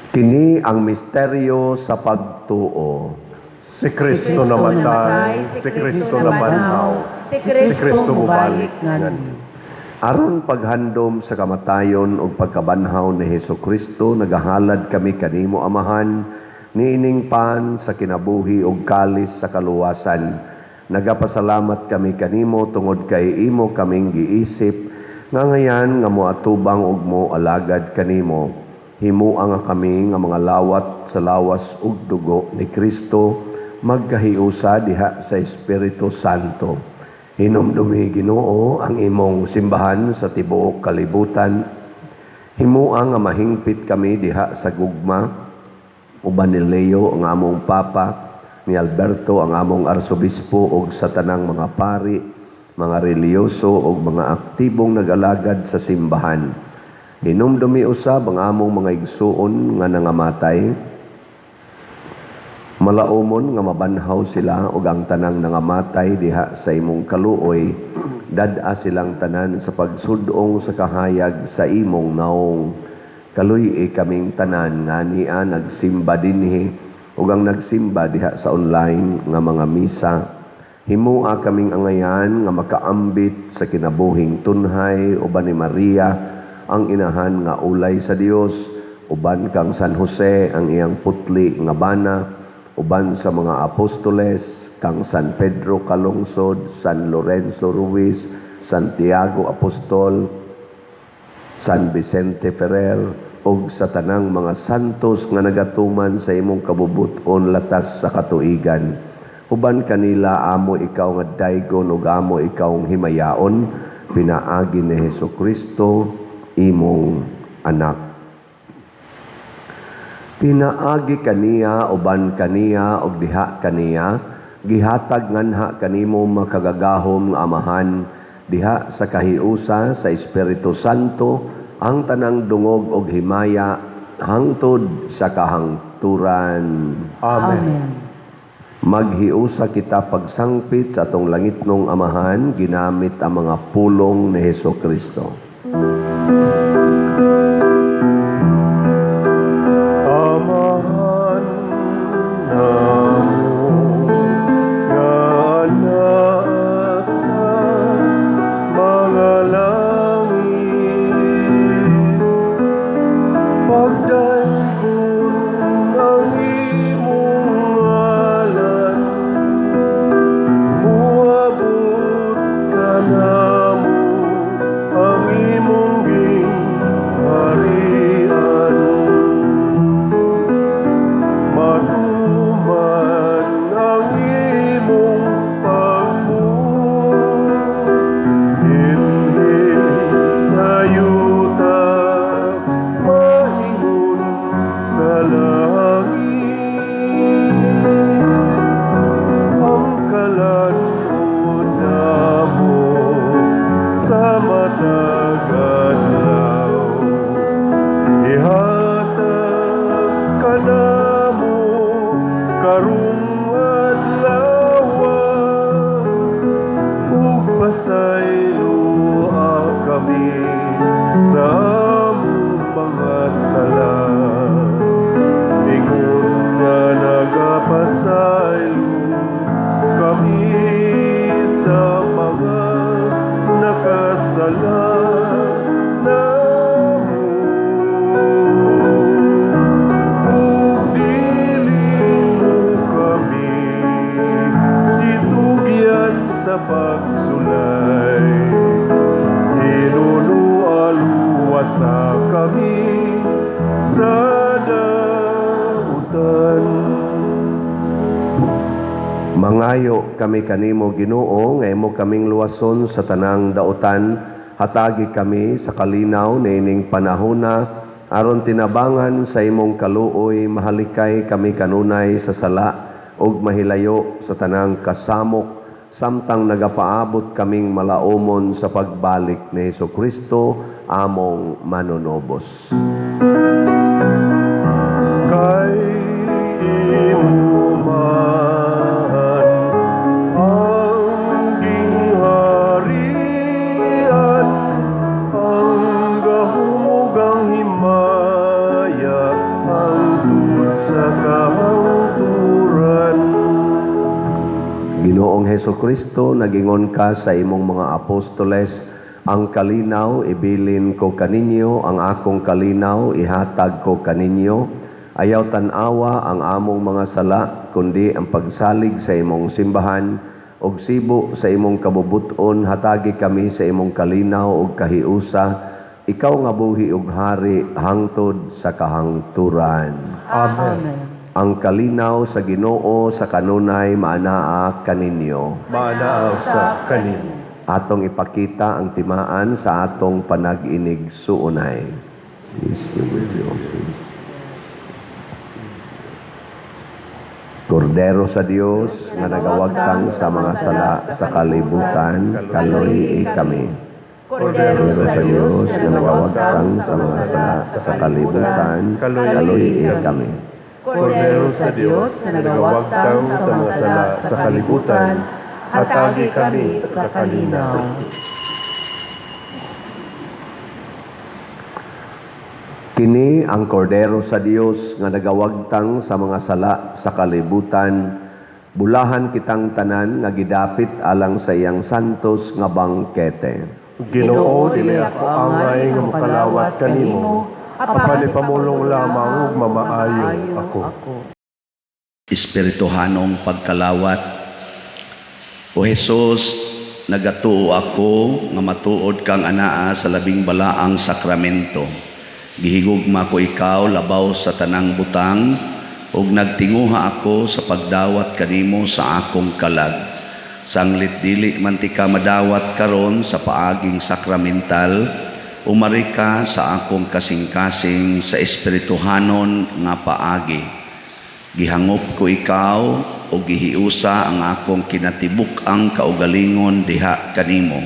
Kini ang misteryo sa pagtuo. Si Kristo namatay, si Kristo nabanhaw, si Kristo mubalik ngani. Aron paghandom sa kamatayon ug pagkabanhaw ni Hesukristo, nagahalad kami kanimo Amahan, niining pan sa kinabuhi ug kalis sa kaluwasan. Nagapasalamat kami kanimo tungod kay imo kaming giisip, nga ngayan nga moatubang ug moalagad kanimo. Himua nga kami nga mga lawat sa lawas ug dugo ni Kristo, magkahiusa diha sa Espiritu Santo. Hinumdumi Ginoo ang imong simbahan sa tibuok kalibutan. Himua nga mahingpit kami diha sa gugma, uban ni Leo ang among Papa, ni Alberto ang among Arsobispo ug sa tanang mga pari, mga reliyoso ug mga aktibong nag-alagad sa simbahan. Hinumdumi usab ang among mga igsuon nga nangamatay, malaumon nga mabanhaw sila ug ang tanang nangamatay diha sa imong kaluoy, dad-a silang tanan sa pagsudong sa kahayag sa imong naong. Kaluy kaming tanan nga niya nagsimba dinhi ug ang nagsimba diha sa online nga mga misa. Himua kaming angayan nga makaambit sa kinabuhing tunhay uban ni Maria, ang inahan nga ulay sa Dios, uban kang San Jose ang iyang putli nga bana, uban sa mga apostoles, kang San Pedro Kalungsod, San Lorenzo Ruiz, Santiago Apostol, San Vicente Ferrer, ug sa tanang mga santos nga nagatuman sa imong kabubuton latas sa katuigan. Uban kanila amo ikaw nga daygon ug amo ikaw ang himayaon, pinaagi ni Hesukristo, imong anak. Pinaagi kaniya, uban kaniya, ug diha kaniya, gihatag nganha kanimo makagagahom nga Amahan, diha sa kahiusa sa Espiritu Santo, ang tanang dungog ug himaya, hangtod sa kahangturan. Amen. Maghiusa kita pagsangpit sa atong langitnong Amahan, ginamit ang mga pulong ni Hesukristo. Amahan namo nga nasa mga langit, pagdayon ang imong ngalan, muabot ka namo ang imong ginhawa. matag adlaw. Ihatag ka namo karong adlaw, ug pasayloa kami sa among mga sala. Ingon nga nagapasaylo kami sa mga nakasala namo. Ug dili mo kami itugyan sa pagsulay. Ilulualuwasa kami sa dautan. Mangayo kami kanimo Ginoo, nga imo kaming luwason sa tanang dautan, hatagi kami sa kalinaw niining panahona, aron tinabangan sa imong kaluoy, mahalikay kami kanunay sa sala, ug mahilayo sa tanang kasamok, samtang nagapaabot kaming malaumon sa pagbalik ni Hesukristo, among manunobos. Kay imo man ang gingharian, ang gahumugang himaya, hangtod sa kahangturan. Ginoong Hesukristo, nagingon ka sa imong mga apostoles, ang kalinaw ibilin ko kaninyo, ang akong kalinaw ihatag ko kaninyo. Ayaw tanawa ang among mga sala, kundi ang pagsalig sa imong simbahan, og sibo sa imong kabubuton, hatagi kami sa imong kalinaw ug kahiusa, ikaw nga buhi ug hari hangtod sa kahangturan. Amen. Ang kalinaw sa Ginoo sa kanunay maanaa kaninyo. Maanaaw sa kanin. Atong ipakita ang timaan sa atong panag-inig suunay. Peace be with you. Kordero sa Dios nga nagawagtang sa mga sala sa kalibutan, kaluhi kami. Kordero sa Diyos nga nagawagtang sa mga sala sa kalibutan, kaluhi kami. Kordero sa Diyos na nagawagtang sa mga sala sa kalibutan, hatagi kami sa kalinaw. Kini ang kordero sa Dios nga nagawagtang sa mga sala sa kalibutan, bulahan kitang tanan nga gidapit alang sa iyang santos nga bangkete. Ginoo, dili ako angay nga mokalawat kanimo, apan ipamulong lamang ug mamaayo ako. Espirituhanong pagkalawat. O Jesus, nagatuo ako nga matuod kang anaa sa labing balaang sakramento. Gihigugma ko ikaw labaw sa tanang butang, ug nagtinguha ako sa pagdawat kanimo sa akong kalag. Sanglit dili man ti ka madawat karon sa paaging sakramental, umari ka sa akong kasing-kasing sa espirituhanon nga paagi. Gihangop ko ikaw o gihiusa ang akong kinatibuk ang kaugalingon diha kanimo.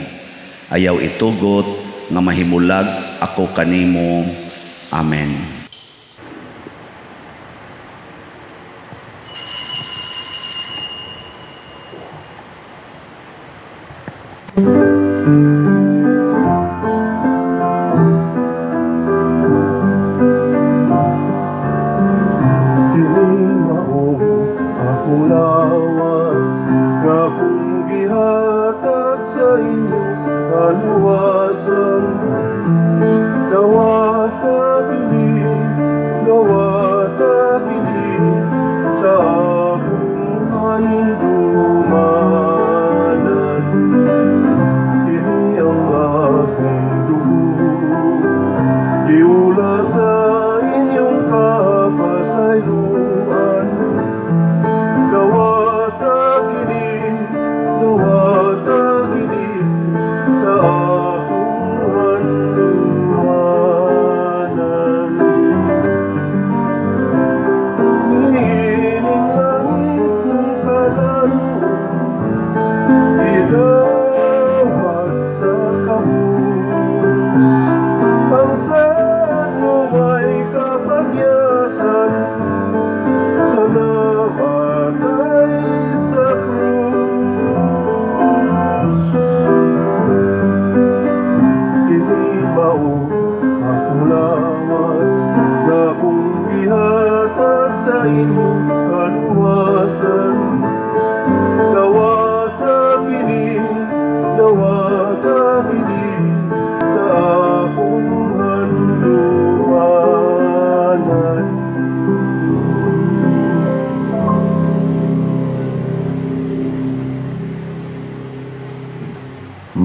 Ayaw itugot nga mahimulag ako kanimo. Amen. Kini mao akong lawas nga akong gihatag sa inyo kaluwasan. Dawat ka kini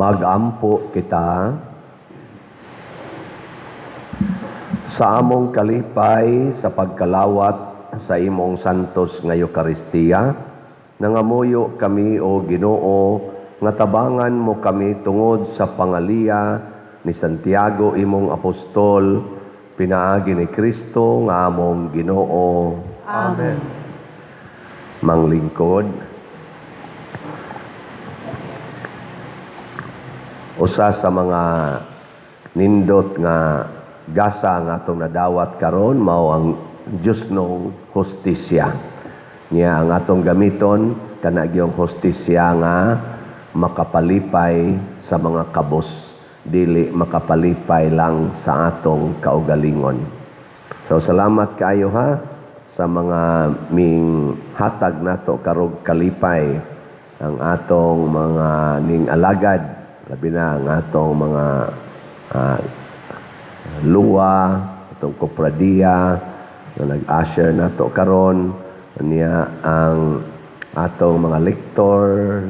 Magampo kita sa among kalipay sa pagkalawat sa imong santos nga Eucharistia, nangamuyo kami o Ginoo nga tabangan mo kami tungod sa pangaliya ni Santiago imong apostol, pinaagi ni Kristo nga among Ginoo. Amen. Manglingkod. Usa sa mga nindot nga gasa nga atong nadawat karon mao ang Diyos nung hostisya. Niya ang atong gamiton kana gyung hostisya nga makapalipay sa mga kabos, dili makapalipay lang sa atong kaugalingon. So salamat kayo ha sa mga ming hatag nato karog kalipay ang atong mga ning alagad, labi na ang atong mga luwa, atong kopradiya na nag-usher nato karon niya ang atong mga lektor,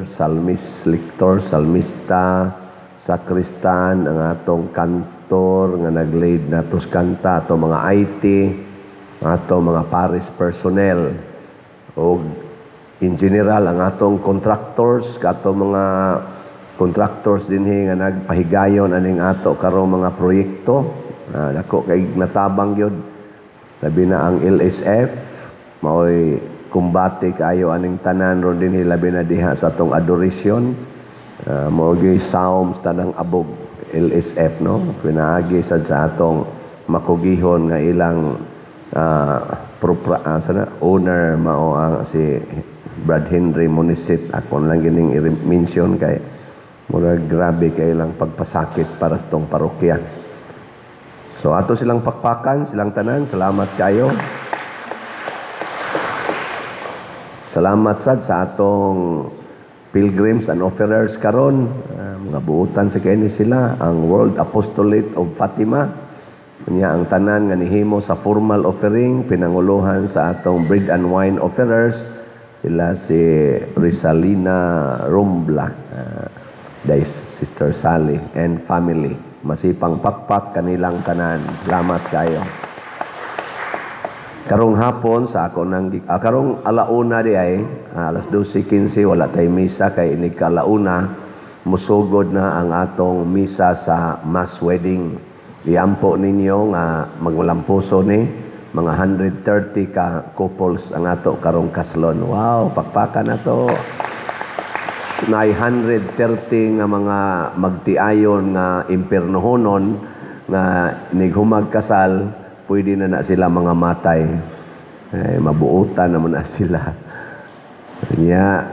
salmista, sakristan, ang atong kantor nga nag-lead natos kanta, atong mga IT, atong mga paris personnel o in general ang atong contractors, atong mga contractors dinhi nga nagpahigayon aning ato karong mga proyekto. Dako kay natabang yun. Labi na ang LSF, mao'y kumbati kayo aning tanan ron din labi na diha sa atong adoration. Mao'y psalms tanang abog LSF, no? Pinaagi sad sa atong makugihon nga ilang owner mao ang si Brad Henry Munisit. Ako lang gining i-mention kay mura grabe kay ilang pagpasakit para sa tong parokya. So ato silang pakpakan, silang tanan, salamat kayo. Salamat sad sa atong pilgrims and offerers karon, mga buutan sa kini sila, ang World Apostolate of Fatima. Kanya ang tanan nga nihimo sa formal offering, pinanguluhan sa atong bread and wine offerers, sila si Rizalina Rumbla, Sister Sally and family. Masipang pakpak kanilang tanan. Salamat kayo. Karong hapon sa ako nang karong alauna di ay alas 12:15 wala tay misa kay ini kalauna musugod na ang atong misa sa mass wedding. Iampo ninyo nga maglampuso ni mga 130 ka couples ang ato karong kaslon. Wow, pakpakan na to. Na 130 nga mga magtiayon nga impiernohonon nga nighumag kasal, pwede na sila mga matay. Mabuutan naman na sila. Kanya,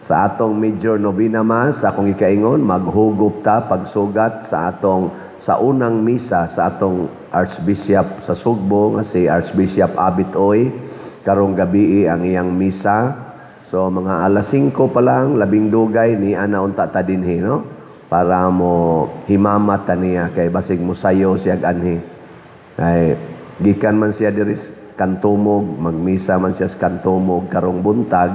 sa atong major novena mass, akong ikaingon, maghugop ta pagsugat sa atong sa unang misa sa atong Archbishop sa Sugbo nga si Archbishop Abit Oy. Karong gabi ang iyang misa. So mga alas 5 pa lang, labing dugay ni ana unta ta dinhi, no? Para mo himamat niya kay basig mo sayo siya anhi. Kay gikan man siya diri Kantumog, magmisa man siya sa Kantumog karong buntag.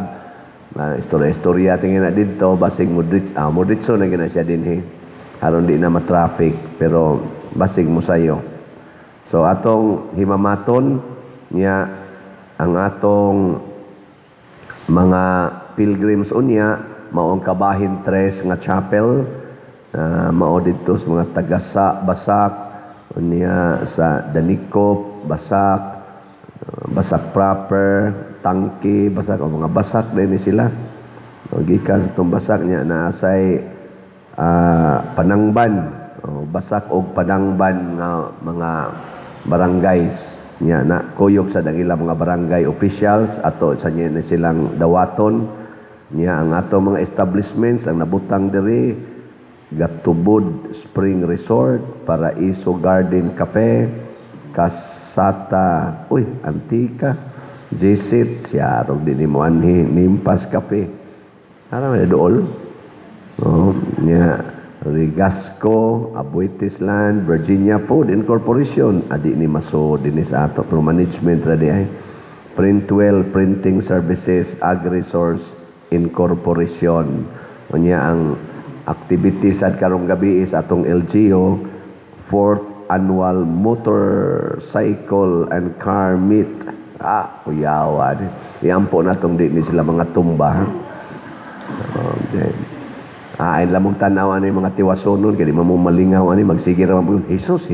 Istorya tingin na dito basig modritso na gina siya dinhi. Aron di na ma-traffic pero basig mo sayo. So atong himamaton niya ang atong mga pilgrims unya maong kabahin tres nga chapel, mao dito sa mga tagasa basak unya sa Danikop basak proper tangki basak o mga basak din sila gikan sa itong basak niya na asay panangban basak og panangban nga mga barangays niya na kuyog sa dangila mga barangay officials ato sa niya na silang dawaton niya ang ato mga establishments ang nabutang diri Gatubod Spring Resort, Paraiso Garden Cafe, Kasata, Antika, Jisit, siyarog din mo anhi, Nimpas Cafe. Ano na dool? Niya Rigasco, Abuetes Land, Virginia Food Incorporation, adi ni maso dinis ato pro management ra di ay. Printwell Printing Services, Agri-Source Incorporation. Unya ang activity sad karong gabi is atong LGU 4th annual motorcycle and car meet. Uyawa. Iyan po na itong di sila mga tumba. Okay. Ay lamang tanaw ani mga tiwasonon kaya di mo malingaw ani magsige ra mo Jesus.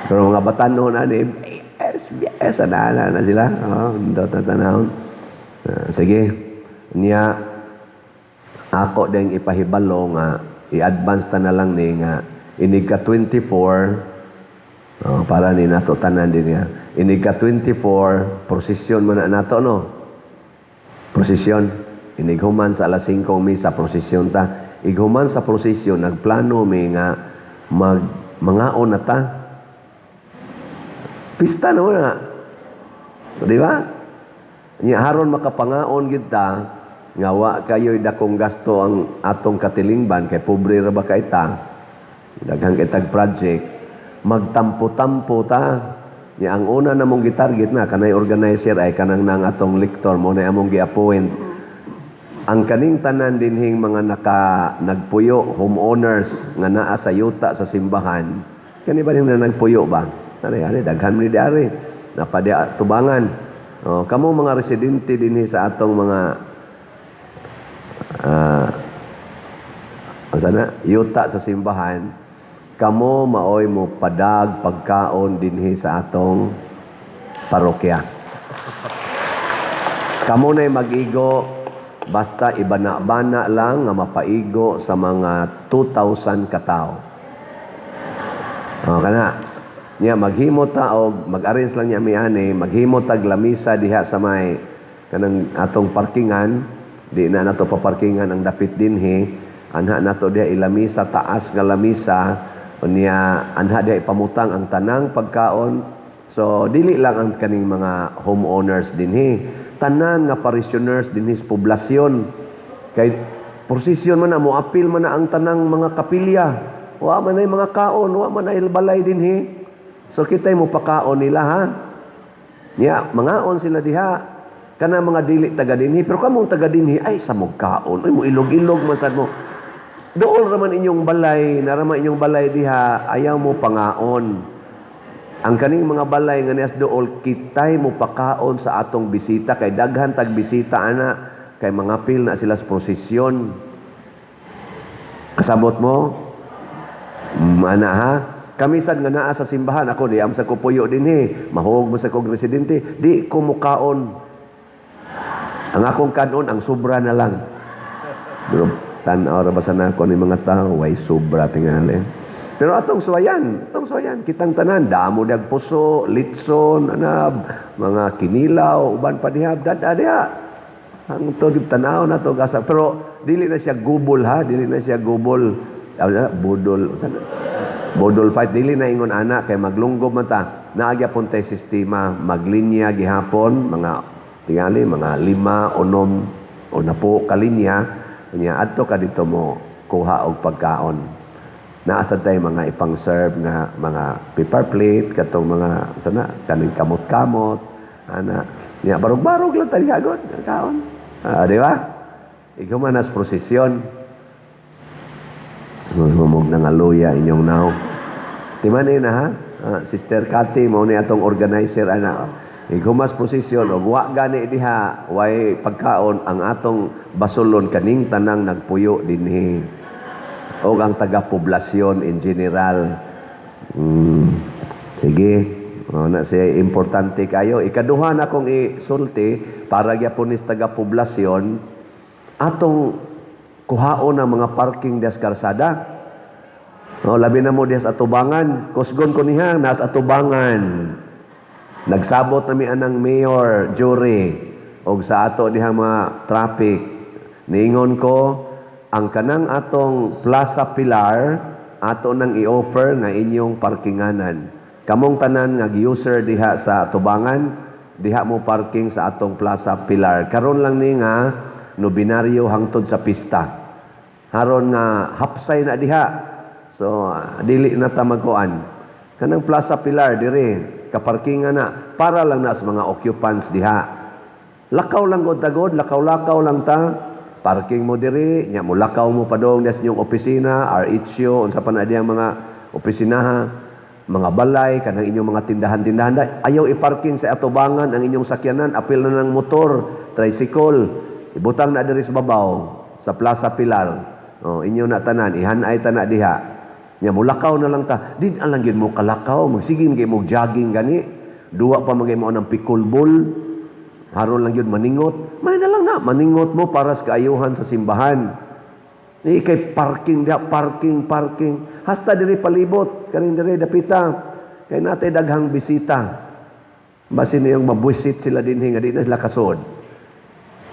Pero mga batanon ani yes ana na sila. Ndot na tanaw. Sige. Niya ako ding ipahibalo nga i-advance ta na lang ni nga inig ka 24 para ni nato tanan din niya. Inig ka 24 prosesyon man na nato no. Prosesyon. Inighuman sa alas 5 misa prosesyon ta. Ighuman sa prosesyon nagplano mi nga mangaon na ta. Pista no na. Di ba? Nya haron makapangaon gid ta nga wa kayo'y dakong gasto ang atong katilingban kay pobre ra ba kay ta. Daghang kitag project magtampo-tampo ta. Nya ang una namong gitarget na kanay organizer ay kanang nang atong lector mo na among gi-appoint. Ang kaning tanan dinhing mga nagpuyo, homeowners nga naa sa yuta sa simbahan, kani ba na nagpuyo ba? Ari daghan ni diari napada tubangan. Kamo mga residente dinhi sa atong mga yuta sa simbahan, kamo maoy mo padag pagkaon dinhi sa atong parokya. Kamo nay mag-igo basta ibana-bana lang nga mapaigo sa mga 2,000 katao. Kana. Nya maghimo ta og mag-arrange lang niya miani, maghimo tag lamisa diha sa may kanang atong parkingan, di na nato paparkingan ang dapit dinhi, anha nato diha ilamisa taas nga lamisa, unya anha diha ipamutang ang tanang pagkaon. So dili lang ang kaning mga homeowners dinhi. Tanan nga parishioners dinhi sa poblasyon kay prosesyon man na mo apil man na ang tanang mga kapilya, wa man ay mga kaon, wa man ay balay dinhi, so kitay mo pakaon nila ha nya mangaon sila diha kana mga dili taga dinhi pero kamong taga dinhi ay sa mong kaon ay mo ilog-ilog man sad mo dool ra man inyong balay narama inyong balay diha ayaw mo pangaon. Ang kaning mga balay nga nias dool kitay mo pakaon sa atong bisita kay daghan tag bisita ana kay mangapil na sila sa prosesyon. Kasabot mo? Ana ha? Kami sad nga naa sa simbahan ako di am sa kupuyo dinhi, mahog mo sa kog residente, di ko mukaon. Ang akong kanon ang sobra na lang. Pero tan-aw ra basa na ko ni mga tao way sobra tingali. Pero atong suwayan, kitang tanan, damo dag puso, litson, anab, mga kinilaw, uban pa diha, diha. Ang to tanaw na to gasa. Pero dili na siya gubol ha, dili na siya gubol. Bodol fight, dili na ingon ana kay maglunggob man ta. Naagya pun tay sistema, maglinya gihapon, mga tingali, mga 5 o 6 o napo kalinya, nya adto ka dito mo kuha og pagkaon. Naasad tayo mga ipang-serve nga mga paper plate, katong mga sana, kaning kamot-kamot, ana. Nya barog-barog lang tayo agad, kaon. Di ba? Ikaw man as prosesyon. Humog na nga luya inyong now. Timan na ha? Sister Cathy, mo ni atong organizer, ana. Ikaw mas prosesyon, o wa gani diha, way pagkaon, ang atong basulon, kaning tanang nagpuyo dinhi. O ang taga-poblasyon in general. Sige. Na siya importante kayo. Ikaduha na akong isulti para gyapon is taga-poblasyon atong kuhaon ang mga parking des karsada. Labi na mo des atubangan. Kusgon ko niya, nas atubangan. Nagsabot nami anang mayor, jury, o sa ato dihang mga traffic. Niingon ko, ang kanang atong Plaza Pilar ato nang i-offer nga inyong parkinganan. Kamong tanan nga user diha sa tubangan, diha mo parking sa atong Plaza Pilar. Karon lang ni nga no binaryo hangtod sa pista. Haron nga hapsay na diha. So dili na ta magkuan. Kanang Plaza Pilar dire kaparkingan na para lang na sa mga occupants diha. Lakaw lang gud tagod, lakaw-lakaw lang ta. parking mo diri, nya mulakaw mo pa dong des inyong opisina, RHO, unsa pa na diyang mga opisinaha, mga balay, kanang inyong mga tindahan-tindahan. Ayaw iparking sa atubangan ang inyong sakyanan, apil na ng motor, tricycle, ibutang na diri sa babaw, sa Plaza Pilar. Inyo na tanan, ihanay ta na diha. Nya mulakaw na lang ta. Din alang gyud mo kalakaw, magsige mo jogging gani. Duwa pa magay mo ng pikulbol. Haron lang yun maningot. May na lang na, maningot mo para sa kaayuhan sa simbahan. Kay parking dia, parking. Hasta diri palibot, kaning diri dapita. Kay natay daghang bisita. Basin niyang mabuisit sila din nga di na sila kasod.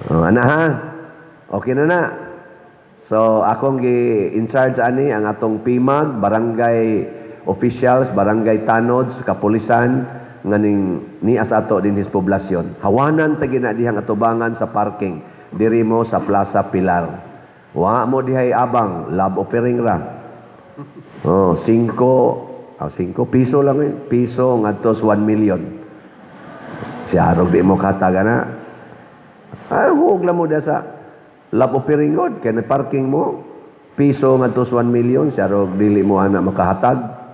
Ana ha? Okay na na. So akong in charge ani ang atong PIMAG, barangay officials, barangay tanods, kapulisan, nganing ni asato din his poblasyon. Hawanan ta gina dihang atubangan sa parking diri mo sa Plaza Pilar. Wa mo dihay abang love offering ra. 5 piso lang piso ngadto 1 million. Siya arog di mo kataga na. Huwag lang mo sa love offering god kay na parking mo piso ngadto 1 million siya arog dili mo ana makahatag.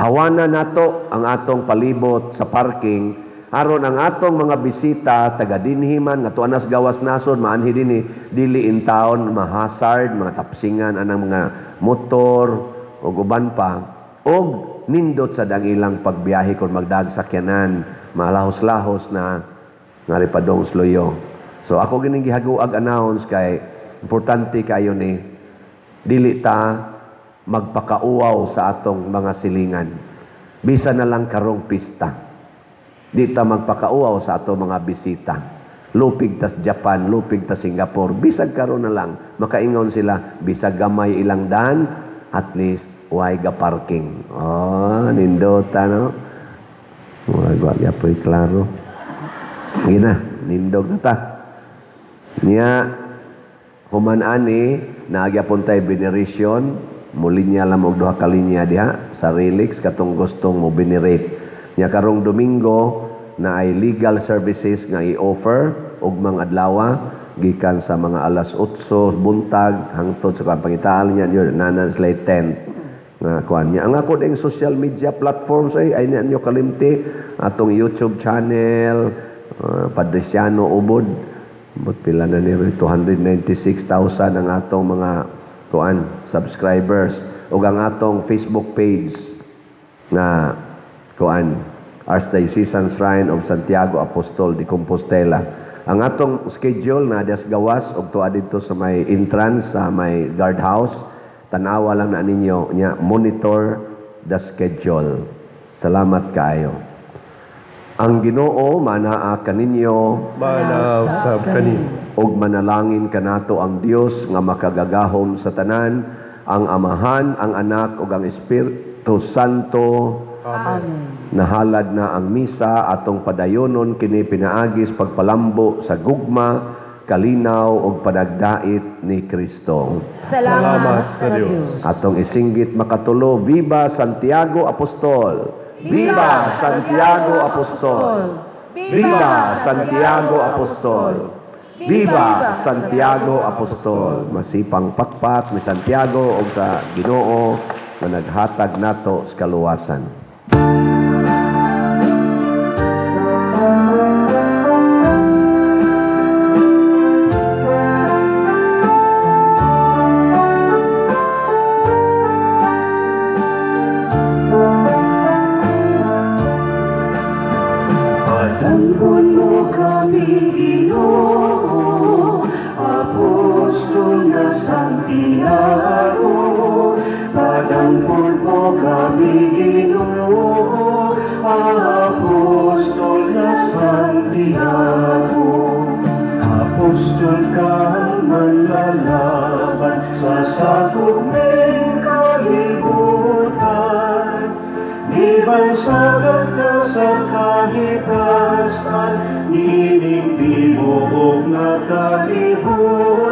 Hawana nato ang atong palibot sa parking aron ang atong mga bisita taga dinhiman nga tuanas gawas nason maanhi dinhi dili in town mahazard mga tapsingan anang mga motor ug uban pa og nindot sa dangilang pagbiyahe kon magdag sakyanan malahos-lahos na ngari padong sloyo. So ako gining gihaguag announce kay importante kayo ni dili ta magpakauaw sa atong mga silingan. Bisa na lang karong pista. Di ta magpakauaw sa atong mga bisita. Lupig tas Japan, lupig tas Singapore. Bisag karon na lang. Makaingon sila, bisag gamay ilang daan, at least why ga parking. Nindota no? Wag apoy klaro. Gina, nindog na ta. Niya, human ani, naagyapon tayo veneration, mulinya lang og duha ka linya diha sa relics katong gustong mo venerate. Nya karong Domingo na ay legal services nga i-offer og mga adlaw gikan sa mga alas 8 buntag hangtod sa pangitaan niya yun nanan slay 10 nga kuan niya ang ako ding social media platforms ay ninyo kalimti atong YouTube channel Padresiano Ubod pila na ni 296,000 ang atong mga kuan subscribers ug ang atong Facebook page na kuan Archdiocesan Shrine of Santiago Apostol de Compostela. Ang atong schedule na das gawas og tuwa dito sa may entrance sa may guardhouse. Tanawa lang na ninyo nya monitor the schedule. Salamat kaayo. Ang Ginoo manaa kaninyo Manaw sa kanin. ug manalangin kanato ang Dios nga makagagahom sa tanan, ang Amahan, ang Anak ug ang Espiritu Santo. Amen. Nahalad na ang misa atong padayonon kini pinaagis pagpalambo sa gugma, kalinaw ug panagdait ni Kristo. Salamat sa Diyos. Atong isinggit makatulo, Viva Santiago Apostol! Viva Santiago Apostol! Viva Santiago Apostol! Viva Santiago Apostol! Masipang pakpak ni Santiago ug sa Ginoo na naghatag nato sa kaluwasan. Padampon mo kami, Ginoo, Apostol na Santiago. Padampon mo kami, Ginoo, Apostol na Santiago. Apostol ka manlalaban sa saguming kalibutan. Ibansagan ka sa kahitasan, ninigdi mo og nakalibutan.